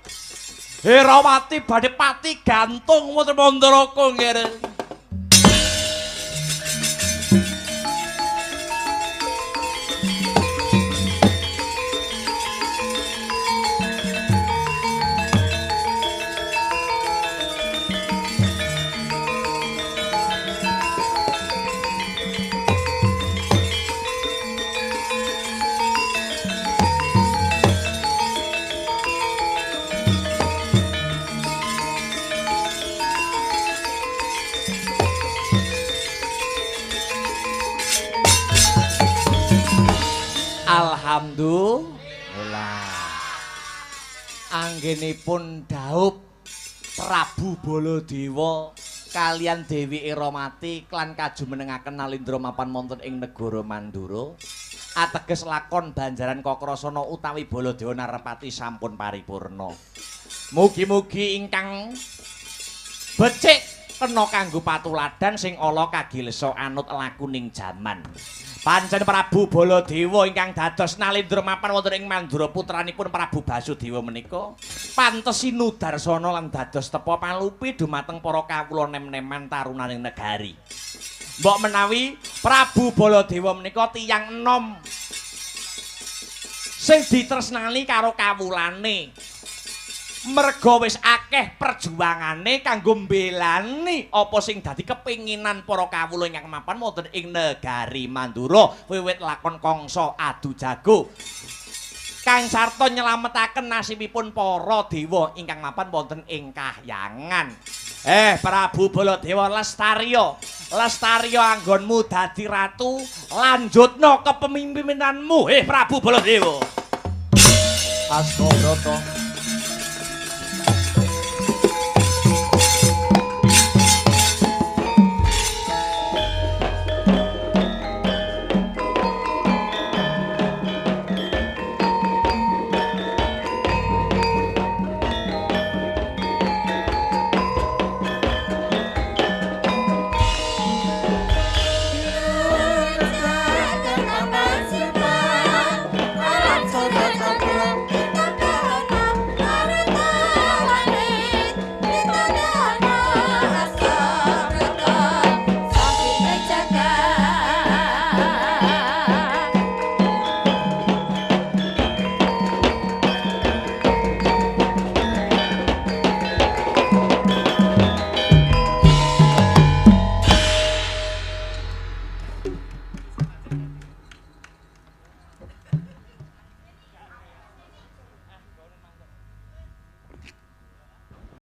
S2: Irawati badhe pati gantung wonten Mandaraka nggih. Alhamdulillah. Anggenipun dhaup Prabu Baladewa kalian Dewi Iramati klan kajumenengaken nalindra mapan wonten ing negara Mandura. Ateges lakon Banjaran Kakrasana utawi Baladewa Narpati sampun paripurna. Mugi-mugi ingkang becik kena kanggo patuladan sing ala kagilesa anut lakuning jaman. Pancen Prabu Baladewa ingkang dados nalindra mapan wonten ing Mandura putranipun Prabu Basudewa menika pantes sinudarsana lan dados tepa palupi dumateng para kawula nem-neman tarunaning negari. Mbok menawi Prabu Baladewa menika tiyang enom sing ditresnani karo kawulane. Merga wis akeh perjuangane kanggo mbelani apa sing dadi kepinginan para kawula ingkang mapan wonten ing negari Mandura wiwit lakon Kangsa adu jago kang sarta nyelametaken nasibipun para dewa ingkang mapan wonten ing kahyangan. Prabu Baladewa Lestarya, Lestarya anggonmu dadi ratu, lanjutno kepemimpinanmu, Prabu Baladewa.
S3: Asmabrata